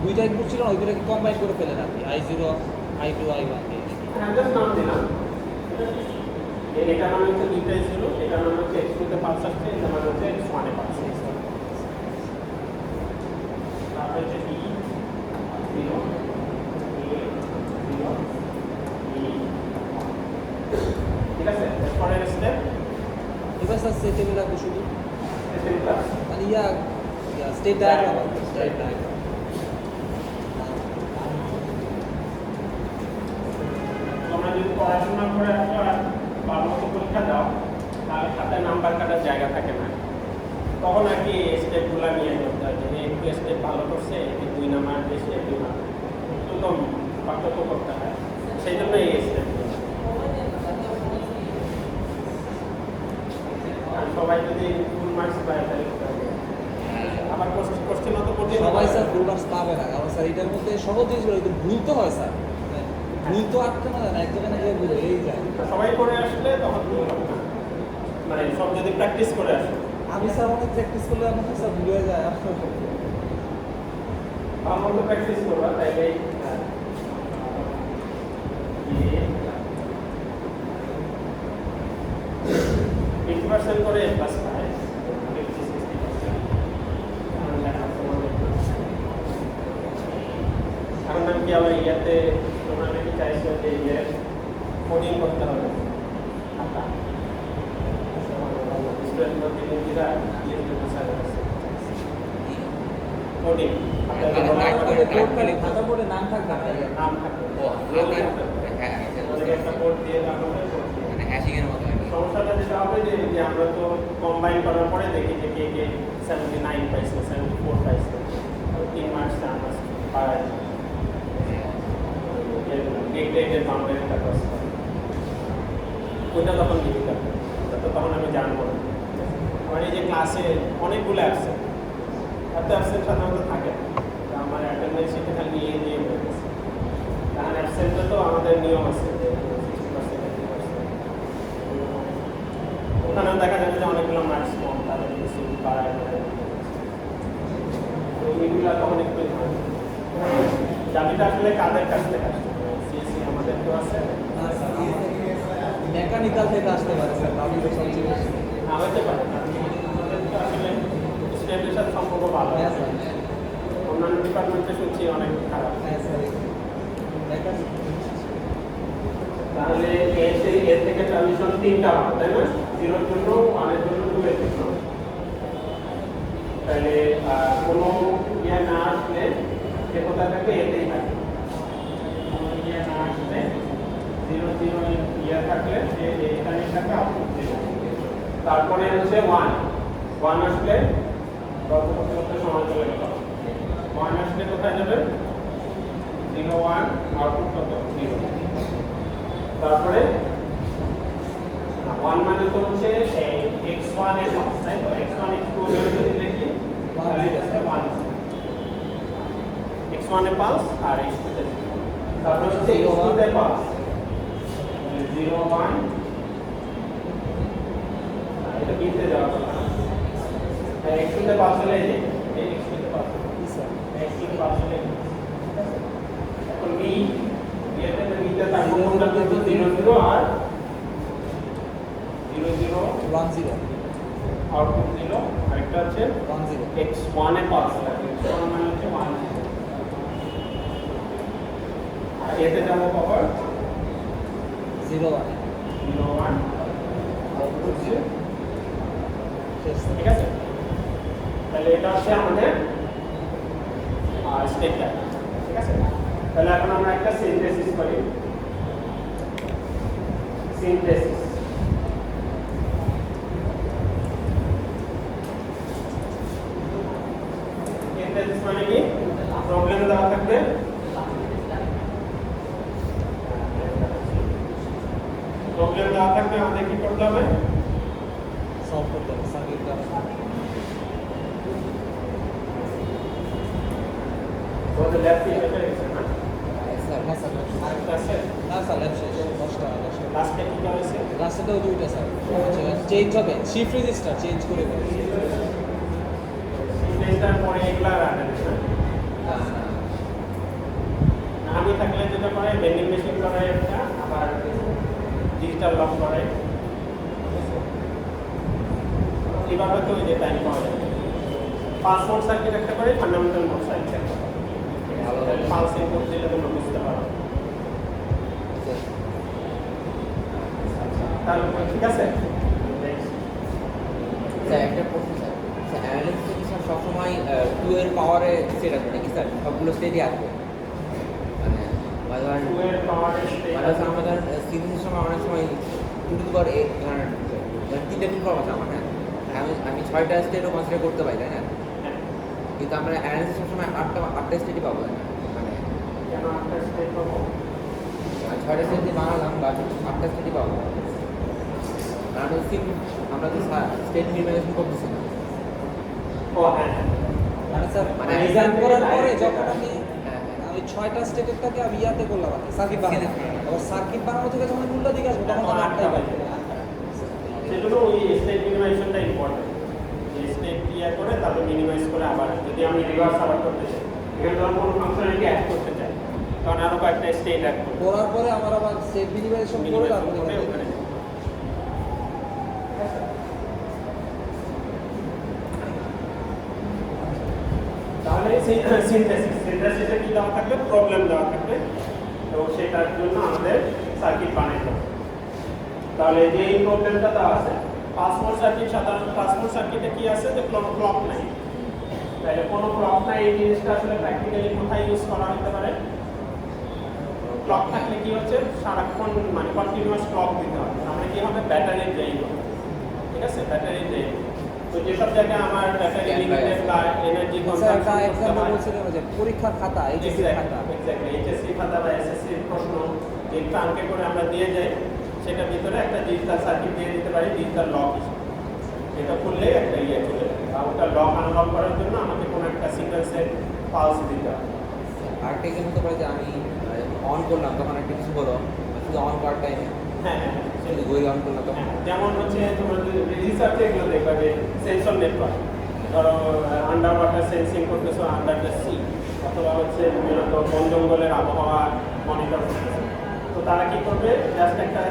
দুইটা ইনপুট ছিল না ওইগুলোকে কম্বাইন করে ফেলে রাখি i0 i2 i1 দিয়ে হ্যাঁ জাস্ট নাম দিলাম এটা মানে হচ্ছে দুইটাই ছিল এটা মানে হচ্ছে x2 তে পাস আসছে এটা মানে হচ্ছে x1 এ পাস আসছে তারপর হচ্ছে b 0 a 0 b ঠিক আছে এরপরের স্টেপ এবার স্যার সেট টেবিল রাখবো শুধু স্টেপ ক্লাস মানে স্টেট ডায়াগ্রাম স্টেট ডায়াগ্রাম তোমরা যদি পড়াশোনা করে আসো আর ভালো মতো পরীক্ষা দাও তাহলে খাতায় নাম্বার কাটার জায়গা থাকে না তখন আর কি স্টেপগুলো নিয়ে করতে হয় যে একটু স্টেপ ভালো করছে এটি 2 নাম্বার বেশি 2 নাম্বার একটু কম পার্থক্য করতে হয় সেই জন্য এই স্টেপ আর সবাই যদি ফুল মার্কস পায় তাহলে আবার কোশ্চেন মতো করতে সবাই স্যার ফুল মার্কস পাবে না কারণ স্যার এটার মধ্যে সহজ জিনিসগুলো একটু ভুল তো হয় স্যার ভুল তো আটকে না এক জায়গায় না ভুল হয়েই যায় সবাই করে আসলে তখন ভুল হবে না মানে সব যদি প্র্যাকটিস করে আসে আমি স্যার অনেক প্র্যাকটিস করলে আমার স্যার ভুল হয়ে যায় আমার তো প্র্যাকটিস করবা তাইলে 50% করে প্লাস পায় 50-60% এখন আমি কি আবার ইয়াতে তোমরা নাকি চাইছো যে ইয়ে কোডিং করতে হবে কোডিং খাতা বোর্ডে নাম থাকবে না নাম থাকবে ও আকার যে আমরা তো কম্বাইন করার পরে দেখি যে কে কে 79 পাইছে 74 পাইছে 3 মার্কস 4 মার্কস পায় গ্রেডের বাউন্ডারিটা ক্রস করে ওইটা তখন ডিফিকাল্ট তো তখন আমি জানবো না আমার এই যে ক্লাসে অনেকগুলো অ্যাবসেন্ট এত অ্যাবসেন্ট সাধারণত থাকে না তো আমার অ্যাটেন্ডেন্স শিটে খালি নিয়ে দিয়ে হয়ে গেছে কারণ অ্যাবসেন্টে তো আমাদের নিয়ম আছে যে 60% 80% ওখানেও দেখা যাবে যে অনেকগুলো মার্কস কম তাদের কিছু বাড়ায় তো এইগুলো তখন একটু চাবিটা আসলে কাদের কাছ থেকে আসছে সিএসসি আমাদের কেউ আছে মেকানিক্যাল থেকে আসতে পারে স্যার আমি তো সবচেয়ে বেশি হতে পারে আমাদের তো আসলে স্টেটের সাথে সম্পর্ক ভালো হ্যাঁ আছে স্যার অন্যান্য ডিপার্টমেন্টে শুনছি অনেক খারাপ হ্যাঁ স্যার মেকানিক তাহলে এর থেকে ট্রানজিশন 3টা হবে তাই না 0 এর জন্য 1 এর জন্য 2 এর জন্য তাহলে কোনো ইয়ে না আসলে যে কোথায় থাকে এতেই থাকে কোনো ইয়ে না আসলে 0 0 ইয়ে থাকলে এখানে থাকে আউটপুট 0 তারপরে হচ্ছে 1 আসলে গল্প করতে করতে সময় চলে গেল 1 আসলে কোথায় যাবে 0 1 আউটপুট কত 0 তারপরে 1 মানে তো হচ্ছে x1 এর পাস তাই তো x1 x2 এর যদি দেখি তাহলে এটা 1 x1 এর পাস আর x2 এর তারপরে হচ্ছে x2 এর পাস 0 1 এটা বিতে যাওয়ার কথা আর x2 এর পাস হলে এই x2 এর পাস স্যার x2 এর পাস হলে এখন b এতে বিতে থাকবে কোনটা 0 0 আর 0 0 1 0 আউটপুট দিল আরেকটা হচ্ছে 1 0 x1 এ পাস লাগে x1 মানে হচ্ছে 1 আর এতে যাব কভার 0 1 0 1 আউটপুট দিয়ে শেষ ঠিক আছে তাহলে এটা হচ্ছে আমাদের স্টেটটা ঠিক আছে তাহলে এখন আমরা একটা সিনথেসিস করি সিনথেসিস সিনথেসিস মানে কি প্রবলেম দেওয়া থাকবে প্রবলেম দেওয়া থাকবে আমাদের কি করতে হবে সলভ করতে হবে সার্কিটটা আমাদের ল্যাব ফিল্ডে গেছে না স্যার হ্যাঁ স্যার আরেকটা আছে না স্যার ল্যাব শেষ 10টা লাস্টে কি হয়েছে লাস্টেও দুইটা স্যার চেঞ্জ হবে শিফট রেজিস্টার চেঞ্জ করে দেবে সিনথেসিসটার পরে এগুলা রাখেন না আমি থাকলে যেটা করে ভেন্ডিং মেশিন করে একটা আবার ডিজিটাল লক করে এইভাবে তো ওই যে টাইম পাওয়া যায় পাসপোর্ট সার্কিট একটা করে ফান্ডামেন্টাল মোড সার্কিট ভালো পালস ইনপুট দিলে তোমরা বুঝতে পারো তাহলে ঠিক আছে স্যার একটা প্রশ্ন স্যার স্যার অ্যানালিসিস কি স্যার সবসময় 2 এর পাওয়ারে সেট আসবে নাকি স্যার সবগুলো স্টেটই আসবে মানে টু এর পাওয়ারের মানে স্যার আমাদের সিরিজের সময় অনেক সময় 2 টু দি পাওয়ার 3টা ফিল পাবো আমার হ্যাঁ আমি 6টা স্টেটও কনসিডার করতে পারি তাই না কিন্তু আমরা অ্যানালিসিসের সময় 8টা স্টেটই পাবো তাই না মানে কেন একটা স্টেপ পাবো 6টা স্টেট দিয়ে বানালাম বা 8টা স্টেটই পাবো কারণ আমরা তো স্টেট নির্মাণ করতেছি না ও হ্যাঁ মানে স্যার মানে ডিজাইন করার পরে যখন আমি হ্যাঁ ওই 6টা স্টেটেরটাকে আমি ইয়াতে করলাম আর সার্কিট বানাবো আবার সার্কিট বানানো থেকে যখন মূল্য দিকে আসবো তখন আমার 8টাই পাই সেজন্য ওই স্টেট মিনিমাইজেশনটা ইম্পর্টেন্ট যে স্টেট ক্লিয়ার করে তারপর মিনিমাইজ করে আবার যদি আমি রিভার্স আবার করতে চাই এখানে ধরুন কোনো ফাংশনালিটি অ্যাড করতে চাই তখন আরও কয়েকটা স্টেট অ্যাড করবো করার পরে আমার আবার সেট মিনিমাইজেশন করে তারপরে করে এখানে ওখানে যাবো। তাহলে সিনথেসিসে কি দেওয়া থাকবে প্রবলেম দেওয়া থাকবে তো সেটার জন্য আমাদের সার্কিট বানাইতে হবে তাহলে যে এই প্রবলেমটা দেওয়া আছে পাসপোর্ট সার্কিট সাধারণত পাসপোর্ট সার্কিটে কি আছে যে কোনো ক্লক নাই তাহলে কোনো ক্লক নাই এই জিনিসটা আসলে প্র্যাকটিক্যালি কোথায় ইউজ করা হতে পারে ক্লক থাকলে কি হচ্ছে সারাক্ষণ মানে কন্টিনিউয়াস ক্লক দিতে হবে তাহলে কি হবে ব্যাটারি ড্রেইন হবে ঠিক আছে, ব্যাটারি ড্রেন। তো যেসব জায়গায় আমার ব্যাটারি লিমিটেড বা এনার্জি স্যার একটা কনজাম্পশন এক্সাম্পল বলছিলেন যে পরীক্ষার খাতা এইচএসসি খাতা এইচএসসি খাতা বা এসএসসি প্রশ্ন যে ট্রাঙ্কে করে আমরা দিয়ে যাই, সেটার ভিতরে একটা ডিজিটাল সার্কিট দিয়ে দিতে পারি, ডিজিটাল লক হিসেবে। এটা খুললেই একটা ইয়ে চলে যাবে। আর ওটা লক আনলক করার জন্য আমাকে কোনো একটা সিকোয়েন্সের পালস দিতে হবে। আরেকটা এক্সাম্পল হতে পারে যে আমি অন করলাম তখন একটা কিছু হলো, শুধু অন করার টাইমে হ্যাঁ হ্যাঁ শুধু ঘড়ি অন করলাম তখন যেমন হচ্ছে তোমার রিসার্চে এগুলো দেখবা যে সেন্সর নেটওয়ার্ক, ধরো আন্ডার ওয়াটার সেন্সিং করতেছো আন্ডার দ্য সি, অথবা হচ্ছে তুমি হয়তো বন জঙ্গলের আবহাওয়া মনিটর করতেছো। তো তারা কি করবে, জাস্ট একটা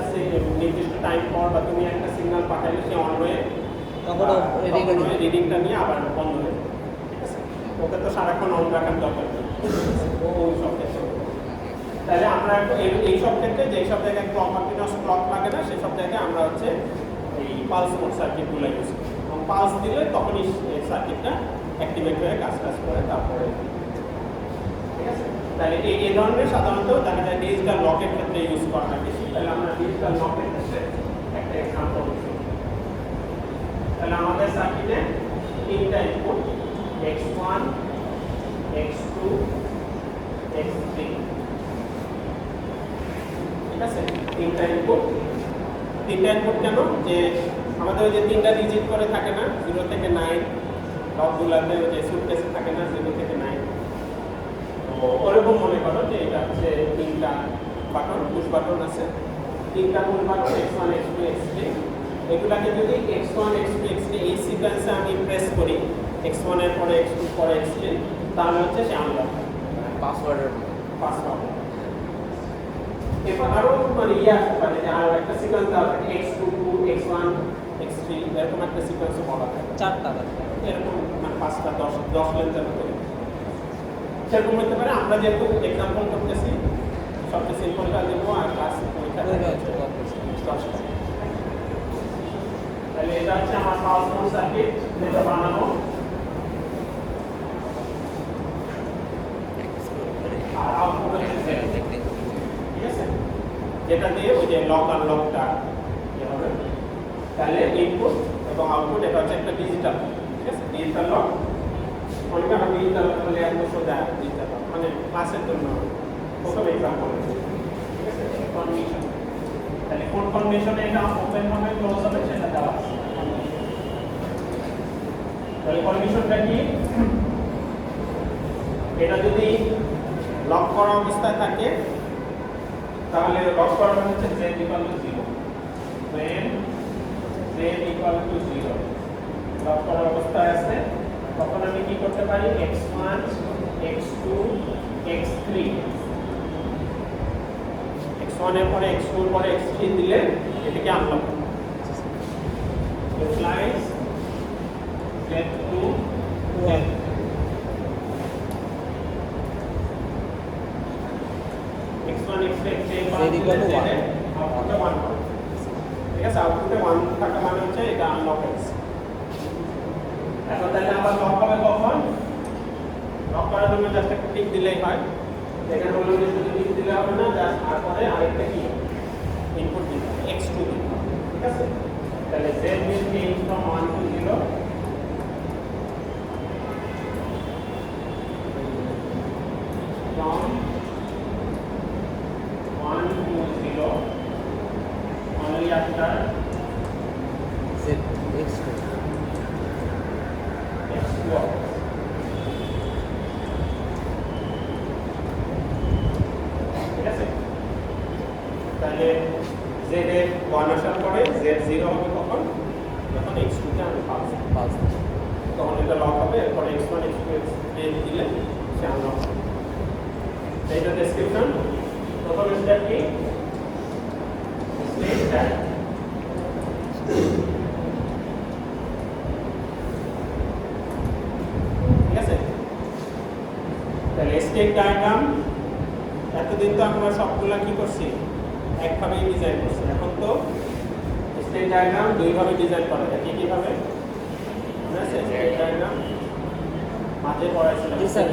নির্দিষ্ট টাইম পর বা তুমি একটা সিগন্যাল পাঠালে সে অন হয়ে তখন রিডিংটা নিয়ে আবার বন্ধ হয়ে যাবে। ঠিক আছে, ওকে তো সারাক্ষণ অন রাখার দরকার নেই। ও ওই সব ক্ষেত্রে তাহলে আমরা এই সব ক্ষেত্রে যেসব জায়গায় কন্টিনিউয়াস ক্লক লাগে না সেসব জায়গায় আমরা হচ্ছে এই পালস মোড সার্কিটগুলো ইউজ করি, এবং পালস দিলে তখনই সার্কিটটা অ্যাক্টিভেট হয়ে কাজ করে তারপরে। ঠিক আছে, তাহলে এই ধরনের সাধারণত দেখা যায় ডিজিটাল লকের ক্ষেত্রে ইউজ করা হয় বেশি। তাহলে আমরা ডিজিটাল লকের ক্ষেত্রে একটা এক্সাম্পল দিচ্ছি। তাহলে আমাদের সার্কিটে তিনটা ইনপুট x1 x2 x3, ঠিক আছে, তিনটা ইনপুট কেন, যে আমাদের ওই যে তিনটা ডিজিট করে থাকে না 0 থেকে 9, লকগুলাতে ওই যে সুটকেসে থাকে না 0 থেকে 9, তো ওরকম মনে করো যে এটা হচ্ছে তিনটা বাটন, পুশ বাটন আছে, তিনটা মূল বাটন x1 x2 x3। এগুলাকে যদি x1 x2 x3 এই সিকোয়েন্সে আমি প্রেস করি, x1 এর পরে x2 পরে x3, তাহলে হচ্ছে সে আনলক পাসওয়ার্ডের পাসওয়ার্ড। এরপর আরো মানে ইয়ে আসতে পারে যে আরো একটা সিকোয়েন্স দেওয়া থাকে x2 x1 x3, এরকম একটা সিকোয়েন্স বলা থাকে, চারটা এরকম মানে 5টা 10 লেন্থের মতো সেরকম হতে পারে। আমরা যেহেতু এক্সাম্পল করতেছি সবচেয়ে সিম্পলটা দেবো, আর ক্লাস পরীক্ষা 10টা। তাহলে এটা হচ্ছে আমার পালস মোড সার্কিট যেটা বানানো। আর আউটপুট হচ্ছে ঠিক আছে, যেটা দিয়ে ওই যে লক আনলকটা হবে। তাহলে ইনপুট এবং আউটপুট এটা হচ্ছে একটা ডিজিটাল, ঠিক আছে, ডিজিটাল লক। অনেকে আমরা ডিজিটাল বলে এত সোজা ডিজিটাল লক মানে ক্লাসের জন্য প্রথম এক্সাম্পল, ঠিক আছে, কন্ডিশন। তাহলে কোন কন্ডিশনে এটা ওপেন হবে ক্লোজ হবে সেটা দেওয়া আছে। তাহলে কন্ডিশনটা কি, এটা যদি লক করা অবস্থায় থাকে তাহলে লক করা হচ্ছে z equal to 0, when z equal to 0 lock করা অবস্থায় আছে, তখন আমি কি করতে পারি x1 x2 x3, x1 এর পরে x2 এর পরে x3 দিলে এটাকে unlock implies z2 z x1 x2 x3 আউটপুটে 1 পাবো। ঠিক আছে, আউটপুটে 1 থাকা মানে হচ্ছে এটা আনলক হয়েছে। এখন তাহলে আবার লক হবে কখন, লক করার জন্য জাস্ট একটা টিক দিলেই হয়। এখানে বললাম যে শুধু টিক দিলে হবে না, জাস্ট তারপরে আরেকটা কি ইনপুট দিতে হবে, x2 দিতে হবে। ঠিক আছে, তাহলে z will change from 1 to 0, from 1 to 0 only after x2 x2 ঠিক আছে। তাহলে z এর 1 আসার পরে z 0 হবে কখন, যখন x2 কে আমি পাস তখন এটা লক হবে। এরপরে x1 x2 x3 দিলে সে আনলক হবে। এইটা ডেসক্রিপশন। প্রথম স্টেপ কি, স্টেট ডায়াগ্রাম। ঠিক আছে, তাহলে স্টেট ডায়াগ্রাম এতদিন তো আমরা সবগুলা কি করছি একভাবেই ডিজাইন করছি। এখন তো স্টেট ডায়াগ্রাম দুইভাবে ডিজাইন করা যায়। কিভাবে মনে আছে স্টেট ডায়াগ্রাম মাঝে পড়াইছিলাম। জি স্যার,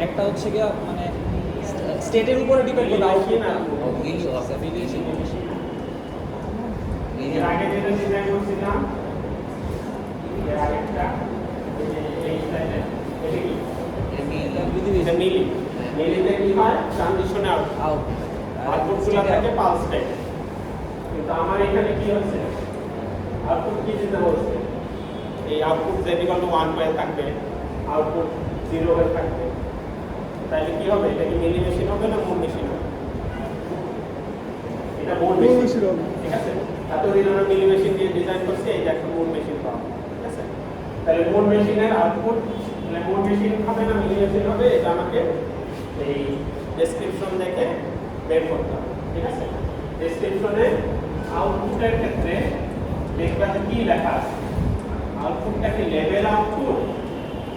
একটা হচ্ছে কি মানে স্টেটের উপরে ডিপেন্ড করবে আউটপুট না মিলি আছে ভেরিয়েশন এর আগে যেটা ডিজাইন করছিলাম এর আগেরটা এই স্টাইলে এটা কি এটা মিলি মিলিতে কি হয় ট্রানজিশনে আউট আউটপুটগুলো থাকে পালস টাইপ কিন্তু আমার এখানে কি হচ্ছে আউটপুট কি দিতে বলছে এই আউটপুট z = 1 হয়ে থাকবে আউটপুট 0 হয়ে থাকবে তাহলে কি হবে এটা কি মিলি মেশিন হবে না মুন মেশিন হবে এটা মুন মেশিন হবে ঠিক আছে এতদিন আমরা মিলি মেশিন দিয়ে ডিজাইন করছি এই যে একটা মুন মেশিন পাবো ঠিক আছে তাহলে মুন মেশিনের আউটপুট মানে মুন মেশিন হবে না মিলি মেশিন হবে এটা আমাকে এই ডেসক্রিপশন দেখে বের করতে হবে ঠিক আছে ডেসক্রিপশনে আউটপুটের ক্ষেত্রে দেখবে যে কি লেখা আছে আউটপুটটা কি লেভেল আউটপুট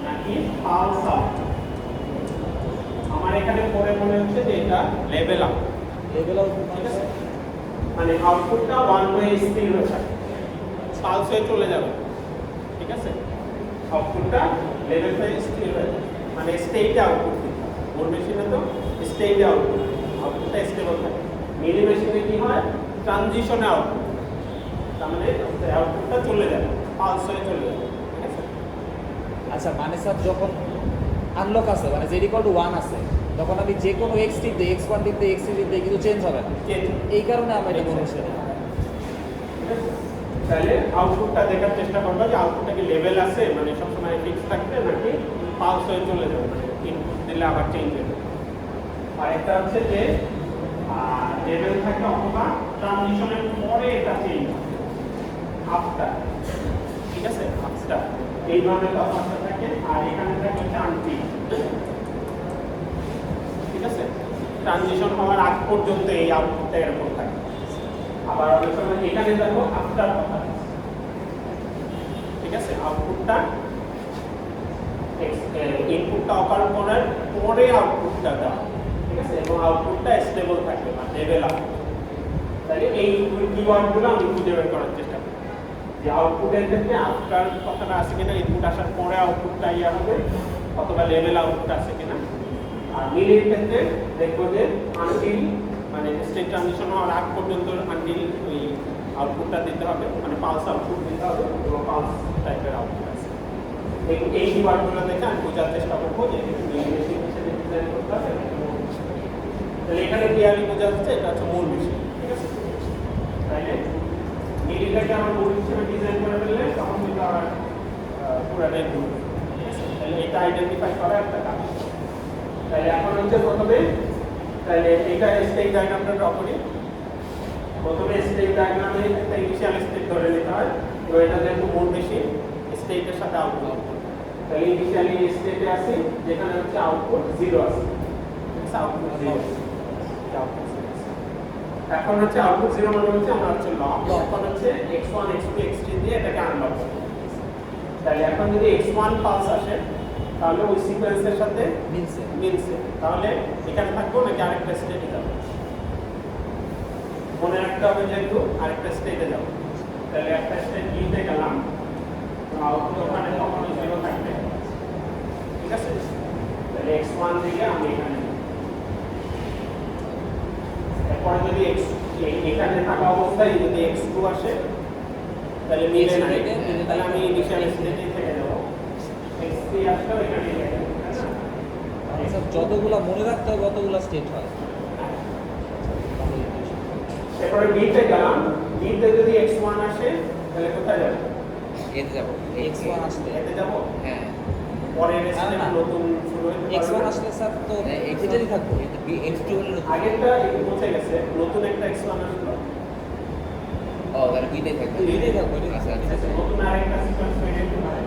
নাকি পালস আউটপুট আমার এখানে পরে মনে হচ্ছে যে এটা লেভেল আউটপুট লেভেল আউটপুট ঠিক আছে মানে আউটপুটটা ওয়ান ওয়ে স্থির হয়ে থাকে পালস হয়ে চলে যাবে ঠিক আছে আউটপুটটা লেভেল হয়ে স্থির হয়ে যাবে মানে স্টেটে আউটপুট মোর মেশিনে তো স্টেটে আউটপুটটা স্টেবল থাকে মিলি মেশিনে কি হয় ট্রানজিশনে আউটপুট তার মানে আউটপুটটা চলে যাবে পালস হয়ে চলে যাবে ঠিক আছে আচ্ছা মানে স্যার যখন আনলক আছে মানে z = 1 আছে তখন আমি যে কোনো x টিপ দিই x1 টিপ দিই x3 টিপ দিই কিন্তু চেঞ্জ হবে না চেঞ্জ এই কারণে আমরা এটা বলছি তাহলে আউটপুটটা দেখার চেষ্টা করবো যে আউটপুটটা কি লেভেল আছে মানে সবসময় ফিক্স থাকবে নাকি পালস হয়ে চলে যাবে মানে ইনপুট দিলে আবার চেঞ্জ হয়ে যাবে আর একটা হচ্ছে যে লেভেল থাকে অথবা ট্রানজিশনের পরে এটা চেঞ্জ আফটার ঠিক আছে আফটার এই ধরনের তফাৎটা থাকে আর এখানে থাকে হচ্ছে আনটিল ঠিক আছে ট্রানজিশন হওয়ার আগ পর্যন্ত এই আউটপুটটা এরকম থাকে আবার অনেক সময় এখানে দেখো আফটার কথা ঠিক আছে আউটপুটটা ইনপুটটা অকার করার পরে আউটপুটটা দাও ঠিক আছে এবং আউটপুটটা স্টেবল থাকবে বা লেভেল আপ তাহলে এই কিওয়ার্ডগুলো আমি খুঁজে বের করার চেষ্টা করি যে আউটপুটের ক্ষেত্রে আফটার কথাটা আছে কিনা ইনপুট আসার পরে আউটপুটটা ইয়া হবে অথবা লেভেল আউটপুট আছে কিনা আর মিলির ক্ষেত্রে দেখবো যে আনটিল মানে স্টেট ট্রানজিশন হওয়ার আগ পর্যন্ত আনটিল ওই আউটপুটটা দিতে হবে মানে পালস আউটপুট দিতে হবে এবং পালস টাইপের আউটপুট আছে এই কিওয়ার্ডগুলো দেখে আমি বোঝার চেষ্টা করবো যে মেশিন হিসেবে ডিজাইন করতে হবে তাহলে এখানে ক্লিয়ারলি বোঝা যাচ্ছে এটা হচ্ছে মূল মেশিন ঠিক আছে তাইলে মিলিটাকে আমার মূল হিসেবে ডিজাইন করে ফেললে তখন কিন্তু আমার পুরাটাই ভুল ঠিক আছে তাহলে এটা আইডেন্টিফাই করা একটা কাজ তাহলে এখন হচ্ছে প্রথমে তাহলে এটা স্টেট ডায়াগ্রামটা ড্র করি প্রথমে স্টেট ডায়াগ্রামে একটা ইনিশিয়াল স্টেট ধরে নিতে হয় তো এটা যেহেতু মূল মেশিন স্টেটের সাথে আউটপুট তাহলে ইনিশিয়ালি স্টেটে আছে যেখানে হচ্ছে আউটপুট 0 আছে আউটপুট 0 এখন হচ্ছে আউটপুট 0 মানে হচ্ছে আমরা হচ্ছে লক এখন হচ্ছে x1 x2 x3 দিয়ে এটাকে আনলক করব তাহলে এখন যদি x1 পালস আসে তাহলে ওই সিকোয়েন্সের সাথে মিলছে তাহলে এখানে থাকবো নাকি আরেকটা স্টেটে যাব মনে রাখতে হবে যেহেতু আরেকটা স্টেটে যাব তাহলে একটা স্টেট নিতে গেলাম আউটপুট ওখানে কখনো 0 থাকবে ঠিক আছে তাহলে x1 দিকে আমি এখানে এরপরে যদি এখানে থাকা অবস্থায় যদি x2 আসে তাহলে মিলে না তাহলে আমি ইনিশিয়াল স্টেটে থেকে যাব x3 আসলে এখানে যতগুলো মনে রাখতে হবে ততগুলো স্টেট হয় এরপরে b তে গেলাম b তে যদি x1 আসে তাহলে কোথায় যাব এতে যাবো x1 আসলে এতে যাব হ্যাঁ পরের স্টেপ না। নতুন শুরু হতে x1 আসলে স্যার তো এটারই থাকবে x2 হলে নতুন। আগেরটা মুছে গেছে নতুন একটা x1 আসলো ও তাহলে বিটাই থাকবে বিটাই থাকবে, এটাই আচ্ছা আচ্ছা আচ্ছা। নতুন আরেকটা সিকোয়েন্স তৈরি হতে পারে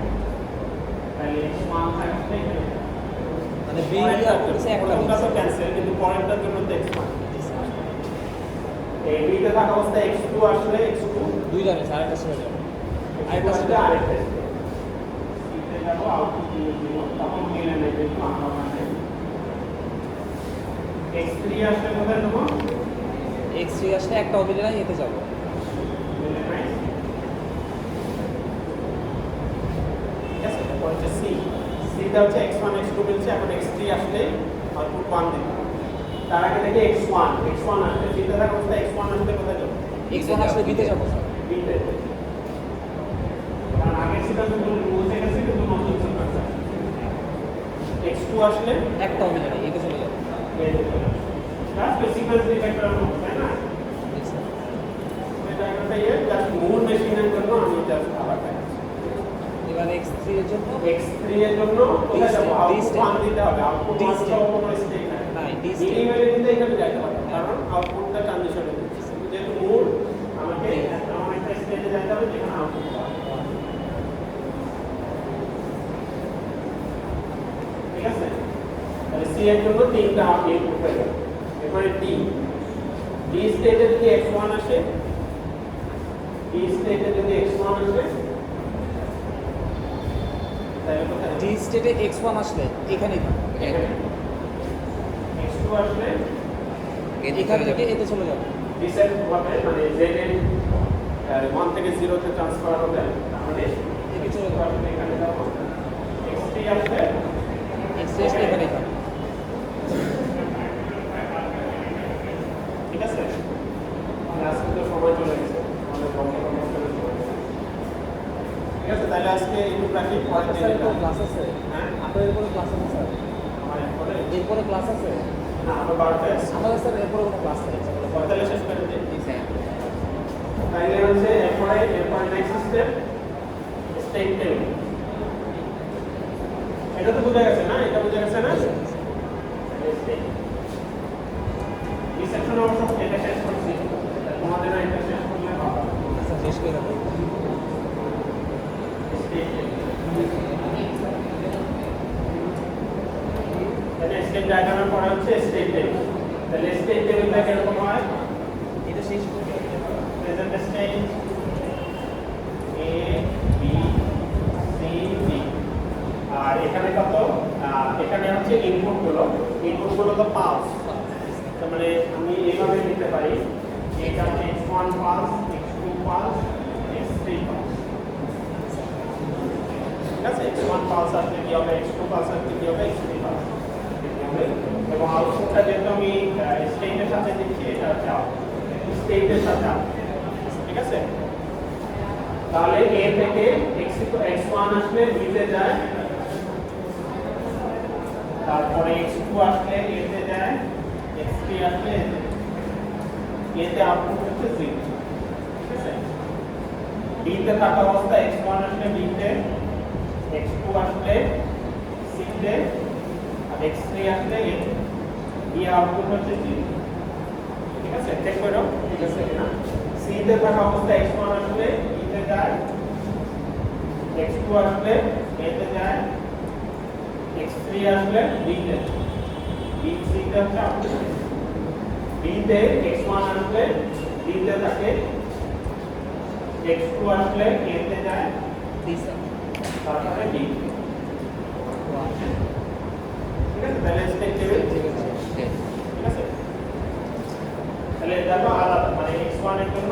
তাহলে x1 থাকবে মানে b পরেরটা হচ্ছে একটা প্রথমটা তো ক্যান্সেল কিন্তু পরেরটার জন্য তো x1 এই b তে থাকা অবস্থায় x2 আসলে x2 দুইটা আছে আরেকটা ছেড়ে যাবে আরেকটা আসলে আরেকটা সিতে যাব আউটপুট দিব তখন মিলে নেবে কিন্তু আমরা মানে x3 আসলে কোথায় দেবো x3 আসলে একটা মিলে নাই এতে যাব মিলে নাই ঠিক আছে তারপর হচ্ছে c c টা হচ্ছে x1 x2 মিলছে এখন x3 আসলে আউটপুট 1 দিবে তার আগে থেকে x1 আসলে c তে থাকা অবস্থায় x1 আসলে কোথায় যাবে x1 আসলে বিতে যাব স্যার বিতে কারণ আগের সেটা তো মুছে গেছে কিন্তু নতুন সিকোয়েন্স আছে x2 আসলে একটাও মিলে নেই, এটা চলে যাবে। জাস্ট সিকোয়েন্স ডিটেক্টর তাই না এটা একটা জাস্ট মূল মেশিনের জন্য আমি জাস্ট আবার দেখাচ্ছি এবার X3 এর জন্য x3 এর জন্য কোথায় যাবো আউটপুট মান দিতে হবে আউটপুট মান সহ কোনো স্টেট নাই নাই, D state। মিনিমালি দিতে এখানে যাইতে পারবে কারণ আউটপুটটা ট্রানজিশনে দিচ্ছে যেহেতু মূল আমাকে এমন একটা স্টেজে যাইতে হবে যেখানে আউটপুট পাবে ঠিক আছে তাহলে সি এর জন্য তিনটা ইনপুট হয়ে গেল এরপরে ডি ডি স্টেজে যদি x1 আসে ডি স্টেজে যদি x1 আসে তাহলে কোথায় D স্টেটে X1 আসলে এখানেই থাকবে। এখানে x2 আসলে এখান থেকে এতে চলে যাবে। রিসেট হবে মানে z এর 1 থেকে 0 তে ট্রান্সফার হবে তাহলে এদিকে চলে x2 যাবে। আসলে এখানে যাব x3 আসলে X3 আসলে এখানেই থাকবে। ঠিক আছে আজকে তো সময় চলে গেছে আমাদের বন্ধ করার সময় ঠিক আছে তাহলে আজকে একটু প্র্যাকটিস পরে স্যার দিন এরপরে ক্লাস আছে? হ্যাঁ আপনার এরপরে ক্লাস আছে স্যার? আমার এরপরে এরপরে ক্লাস আছে? না আমার 12টা আছে আমাদের স্যার এরপরে কোনো ক্লাস নেই। 45 শেষ করে দিন হ্যাঁ তাইলে হচ্ছে এরপরে নেক্সট স্টেপ স্টেট টেবিল এটা তো বুঝা গেছে না এটা বুঝা গেছে না এই সেকশন অবশ্য এটা শেষ করছি তোমাদের এটা শেষ করলে ভালো আচ্ছা শেষ করে দেবো। স্টেট তাহলে স্টেট ডায়াগ্রামের পরে হচ্ছে স্টেট টেবিল তাহলে স্টেট টেবিলটা কিরকম হয় এটা শেষ করে দেবো। present stage A B C D আর এখানে কত এখানে হচ্ছে ইনপুট গুলো তো পালস তার মানে আমি এইভাবে নিতে পারি এটা হচ্ছে x1 pulse x2 pulse x3 pulse ঠিক আছে x1 পালস আসলে কি হবে x2 পালস আসলে কি হবে x3 পালস এবং আউটপুটটা যেহেতু আমি স্টেটের সাথে দিচ্ছি এটা হচ্ছে স্টেটের সাথে ঠিক আছে তাহলে a থেকে x1 আসলে b তে যায় তারপরে x2 আসলে a তে যায় x3 আসলে a তে আউটপুট হচ্ছে 0 ঠিক আছে b তে থাকা অবস্থা x1 আসলে b তে x2 আসলে c তে আর x3 আসলে a তে b আউটপুট হচ্ছে 0 ঠিক আছে চেক করো ঠিক আছে না c তে থাকা অবস্থা x1 আসলে b তে যায় x2 আসলে a তে যায় x3 আসলে b তে b c তে হচ্ছে আউটপুট b তে x1 আসলে b তে থাকে x2 আসলে a তে যায় D স্যার। তারপরে b ঠিক আছে তাহলে স্টেট টেবিল ঠিক আছে। ঠিক আছে তাহলে এটা তো আলাদা মানে x1 এর জন্য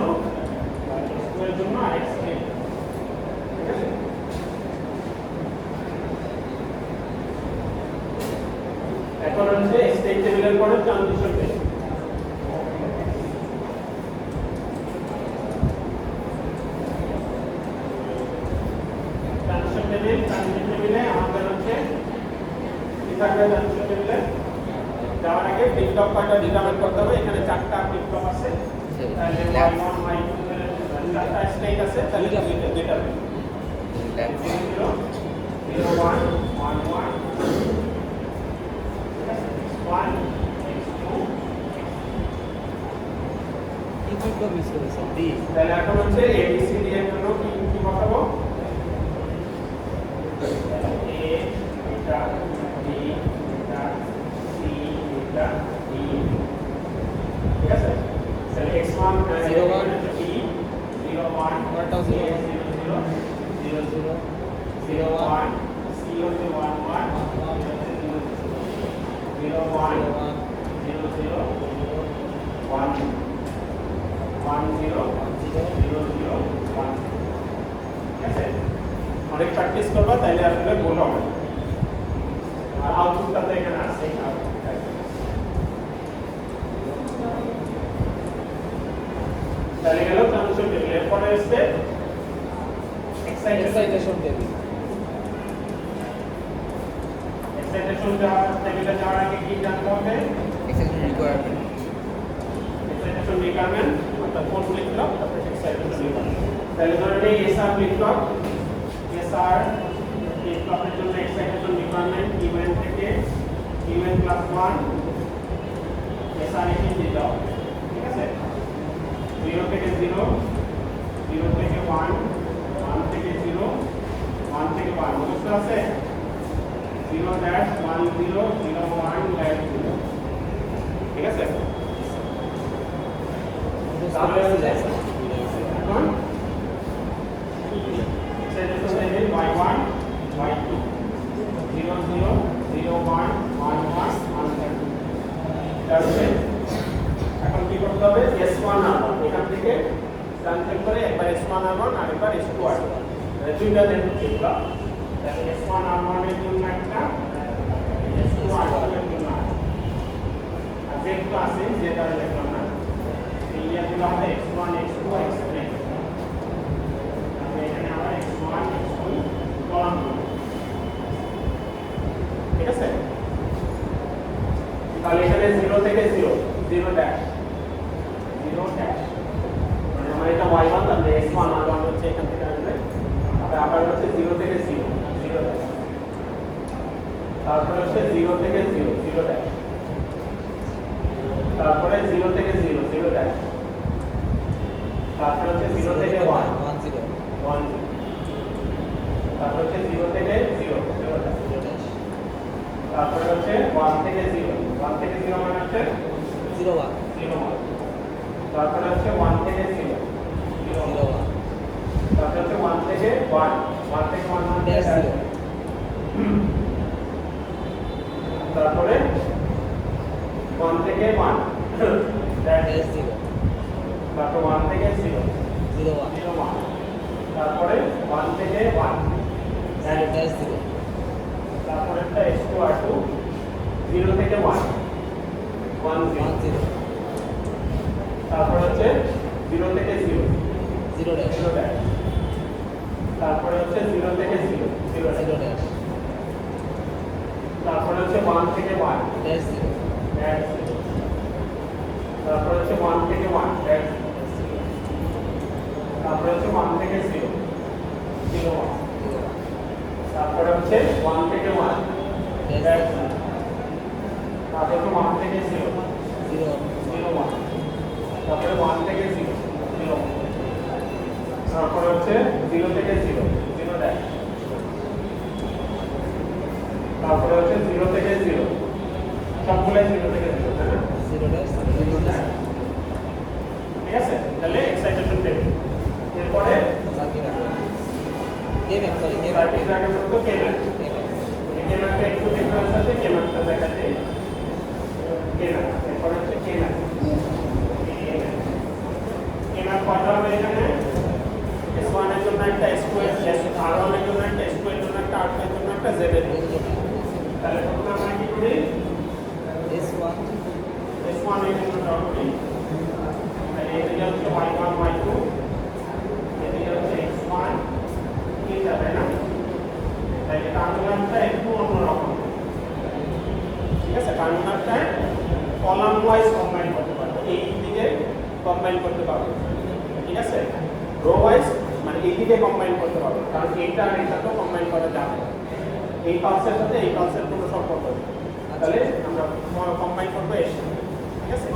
x2 এর জন্য আর x3 ঠিক আছে এখন হচ্ছে স্টেট টেবিলের পরে ট্রানজিশন টেবিল ট্রানজিশন টেবিলে আমাদের হচ্ছে কি থাকবে ট্রানজিশন টেবিলে যাওয়ার আগে ফ্লিপ ফ্লপ কয়টা ডিটারমাইন করতে হবে এখানে চারটা ফ্লিপ ফ্লপ আছে তাহলে y1 y2 চারটা স্টেট আছে তাহলে দুইটা ল্যাব 0 0 1 1 1 1 x2 কি কি মিস করেছে? D। তাহলে এখন হচ্ছে ABCD এর জন্য কি কি বসাবো A এটা B এটা C এটা D ঠিক আছে তাহলে x1 0 1 B 0 1 পরেরটাও 0 1 0 0 0 0 1 C হচ্ছে 1 1 0 1 0 0 1 1 0 0 0 1 ঠিক আছে অনেক প্র্যাকটিস করবা তাইলে আসলে ভুল হবে আর আউটপুটটা তো এখানে আছে তাহলে গেল ট্রানজিশন টেবিল এরপরে হচ্ছে এক্সাইটেশন এক্সাইটেশন টেবিল। টেবিলে যাওয়ার আগে কি জানতে হবে? Accession requirement. এক্সাইটেশন রিকোয়ারমেন্ট অর্থাৎ কোড লিখলাম, তারপরে এক্সাইটেশন রিকোয়ারমেন্ট। তাহলে ধরে নেই এসআর লিখলাম, এসআর লিখলামের জন্য এক্সাইটেশন রিকোয়ারমেন্ট ইভেন্ট থেকে ইভেন্ট প্লাস 1 এসআর এখানে দিলাম, ঠিক আছে? 0 থেকে 0, 0 থেকে 1, 1 থেকে 0, 1 থেকে 1 বুঝতে আছে? 0 dash 1 0 0 1 dash 0, ঠিক আছে? তাহলে এখন এক্সাইটেশন টেবিল y1 y2 0 0 0 1 1 1 1 2, তাহলে এখন কি করতে হবে? S1 R1 এখান থেকে ট্রান্সফার করে একবার S1 R1 আর একবার S2 R1, দুইটা যেহেতু লিখলাম, তাহলে S1 R1 এর জন্য একটা, S2 R2 এর জন্য আর যেহেতু আছে যেটা লিখলাম না এই ইয়াগুলো হবে X1 X2 X3, তাহলে এখানে আমরা X1 X2 কলাম করব, ঠিক আছে? তাহলে এখানে 0 থেকে 0 0 ড্যাশ 0 ড্যাশ মানে আমার এটা y1, তাহলে s1 r1 হচ্ছে এখান থেকে আসবে, আবার হচ্ছে 0 থেকে 0 0 ড্যাশ, তারপরে হচ্ছে 0 থেকে 0 0 ড্যাশ, তারপরে 0 থেকে 0 0 ড্যাশ, তারপরে হচ্ছে 0 থেকে 1 1 0 1 তারপরে হচ্ছে 0 থেকে 0 0 ড্যাশ, তারপরে হচ্ছে 1 থেকে 0 1 থেকে 0 মানে হচ্ছে 0 1 0 1, তারপরে হচ্ছে 1 থেকে 0 0 0 1 তারপরে হচ্ছে 1 থেকে 1 1 থেকে 1 মানে ড্যাশ 0 তারপরে 1 থেকে 1 ড্যাশ 0 তারপর 1 থেকে 0 0 1 0 1 তারপরে 1 থেকে 1 ড্যাশ 0 তারপরে একটা S2 R2 0 থেকে 1 1 1 0 0 তারপরে হচ্ছে 0 থেকে 0 0 ড্যাশ 0 ড্যাশ, তারপরে হচ্ছে 0 থেকে 0 0 ড্যাশ, 0 ড্যাশ তারপরে হচ্ছে 1 থেকে 1 ড্যাশ 0 ড্যাশ 0, তারপরে হচ্ছে 1 থেকে 1 ড্যাশ 0, তারপরে হচ্ছে 1 থেকে 0 0 1, তারপরে হচ্ছে 1 থেকে 1 ড্যাশ 0, তারপরে হচ্ছে 1 থেকে 0 0 0 1, তারপরে 1 থেকে 0 0 1, তারপরে হচ্ছে 0 থেকে 0 0 ড্যাশ, তারপরে হচ্ছে 0 থেকে 0 সবগুলাই 0 থেকে 0, তাই না? 0 ড্যাশ 0 ড্যাশ, ঠিক আছে? তাহলে এক্সাইটেশন টেবিল, এরপরে সার্কিট কে ম্যাপ সরি কে ম্যাপ সার্কিট ডায়াগ্রাম তো কেনা কেনাটা একটু ডিফারেন্স আছে, কেনাটা দেখাতে কেনা, এরপরে হচ্ছে কেনা কেনা কয়টা হবে এখানে? S1 এর জন্য একটা S2 এর R1 এর জন্য একটা S2 এর জন্য একটা R2 এর জন্য একটা Z এর জন্য, তাহলে প্রথমে আমরা কি করি? S1 S1 এর জন্য ড্র করি, তাহলে এদিকে হচ্ছে Y1 Y2, এদিকে হচ্ছে X1 তিনটা, তাই না? তাহলে টার্মিনালটা একটু অন্যরকম, ঠিক আছে? টার্মিনালটা কলাম ওয়াইজ কম্বাইন করতে পারবো, এই দিকে কম্বাইন করতে পারবো, ঠিক আছে? রো ওয়াইজ মানে এই দিকে কম্বাইন করতে পারবো, কারণ এইটা আর এটা তো কম্বাইন করা যাবে না, এই পালসের সাথে এই পালসের কোনো সম্পর্ক নেই, তাহলে আমরা কম্বাইন করবো এর সাথে, ঠিক আছে?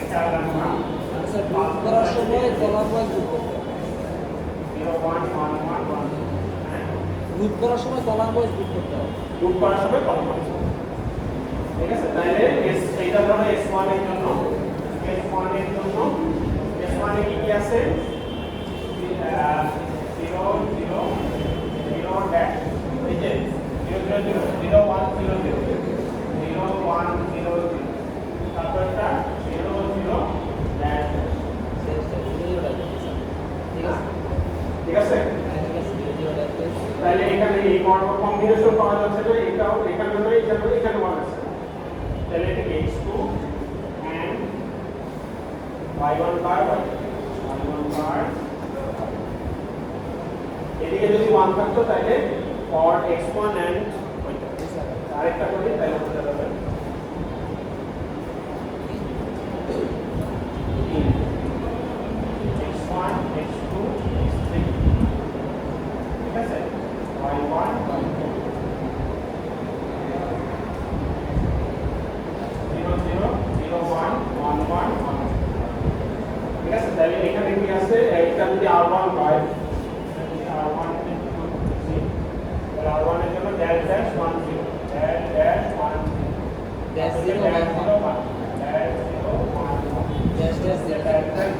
এটা রাখলাম আচ্ছা গ্রুপ করার সময় কলাম ওয়াইজ গ্রুপ করতে হবে 0 1 1 1 1, হ্যাঁ, গ্রুপ করার সময় কলাম ওয়াইজ গ্রুপ করতে হবে গ্রুপ করার সময় কলম ওয়াইজ, ঠিক আছে? তাহলে এইটা ধরো S1 এর জন্য S1 এর জন্য S1 এ কি আছে? 0 0 0 ড্যাশ, এই যে 0 0 0 0 1 0 0 0 1 0 0, তারপর একটা 0 0 ড্যাশ, শেষ শেষ 0 ড্যাশ ঠিক আছে ঠিক আছে? হ্যাঁ, ঠিক আছে 0 ড্যাশ তাহলে এখানে এই কম্বিনেশন পাওয়া যাচ্ছে যে এটাও এখানে নয় এখানে পাওয়া যাচ্ছে, তাহলে এটাকে X2 and Y1 by Y1 বার এদিকে যদি 1 থাকতো তাহলে for x1 and আরেকটা করি তাহলে বোঝা যাবে x1 x2 x3 ঠিক আছে y1 y2 0 0 0 1 1 1 1 ঠিক আছে তাহলে এখানে কি আছে এটা যদি r1 হয় r1 R1 এর জন্য dash dash 1 0 dash dash 1 Dash 0 dash 0 1 dash 0 1 dash dash dash dash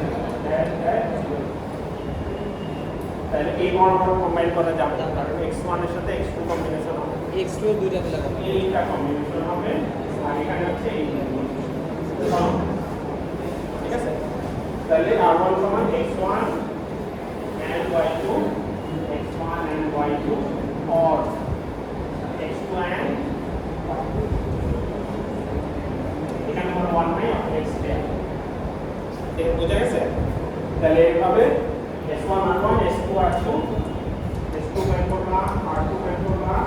dash dash 0 তাহলে এই বড় বড় কম্বাইন করা যাবে না কারণ x1 এর সাথে x2 কম্বিনেশন হবে x2 এর দুইটা মিলে হবে এইটা কম্বিনেশন হবে আর এখানে হচ্ছে এই ঠিক আছে তাহলে r1 সমান x1 and y2 x1 and y2 or x2 and এখানে কোনো 1 নাই x দেয়া ঠিক বুঝা গেছে তাহলে এইভাবে s1 r1 s2 r2 s2 বের করলাম r2 বের করলাম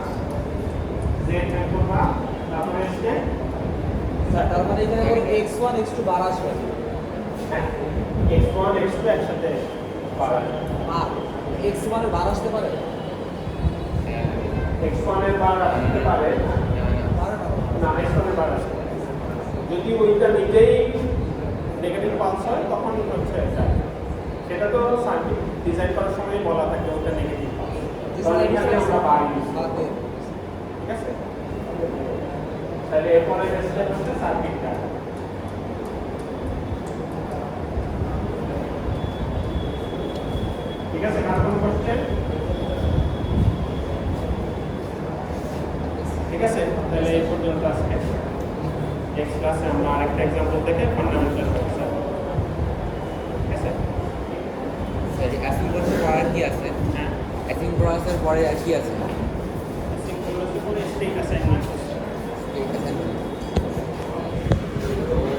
z বের করলাম তারপরে আসছে তার মানে এখানে কোনো x1 x2 বার আসবে হ্যাঁ x1 x2 একসাথে পারা আর x1 এর বার আসতে পারে x1 এর বার আসতে পারে পারে না না x1 এর বার আসতে পারে যদি ওইটা নিজেই নেগেটিভ পালস হয় তখন হচ্ছে এটা সেটা তো সার্কিট ডিজাইন করার সময় বলা থাকে ওটা নেগেটিভ পালস তখন এখানে আমরা বার ইউজ করি ঠিক আছে তাহলে এরপরে স্টেপ হচ্ছে সার্কিটটা ঠিক আছে আর কোন কোশ্চেন ঠিক আছে তাহলে এই পর্যন্ত আজকে নেক্সট ক্লাসে আমরা আরেকটা एग्जांपल দেখে ফান্ডামেন্টাল কনসেপ্ট ঠিক আছে সরি অ্যাসিঙ্ক্রোনাসের পরে আর কি আছে হ্যাঁ অ্যাসিঙ্ক্রোনাসের পরে আর কি আছে সিঙ্ক্রোনাস করে স্টেট অ্যাসাইনমেন্ট ঠিক আছে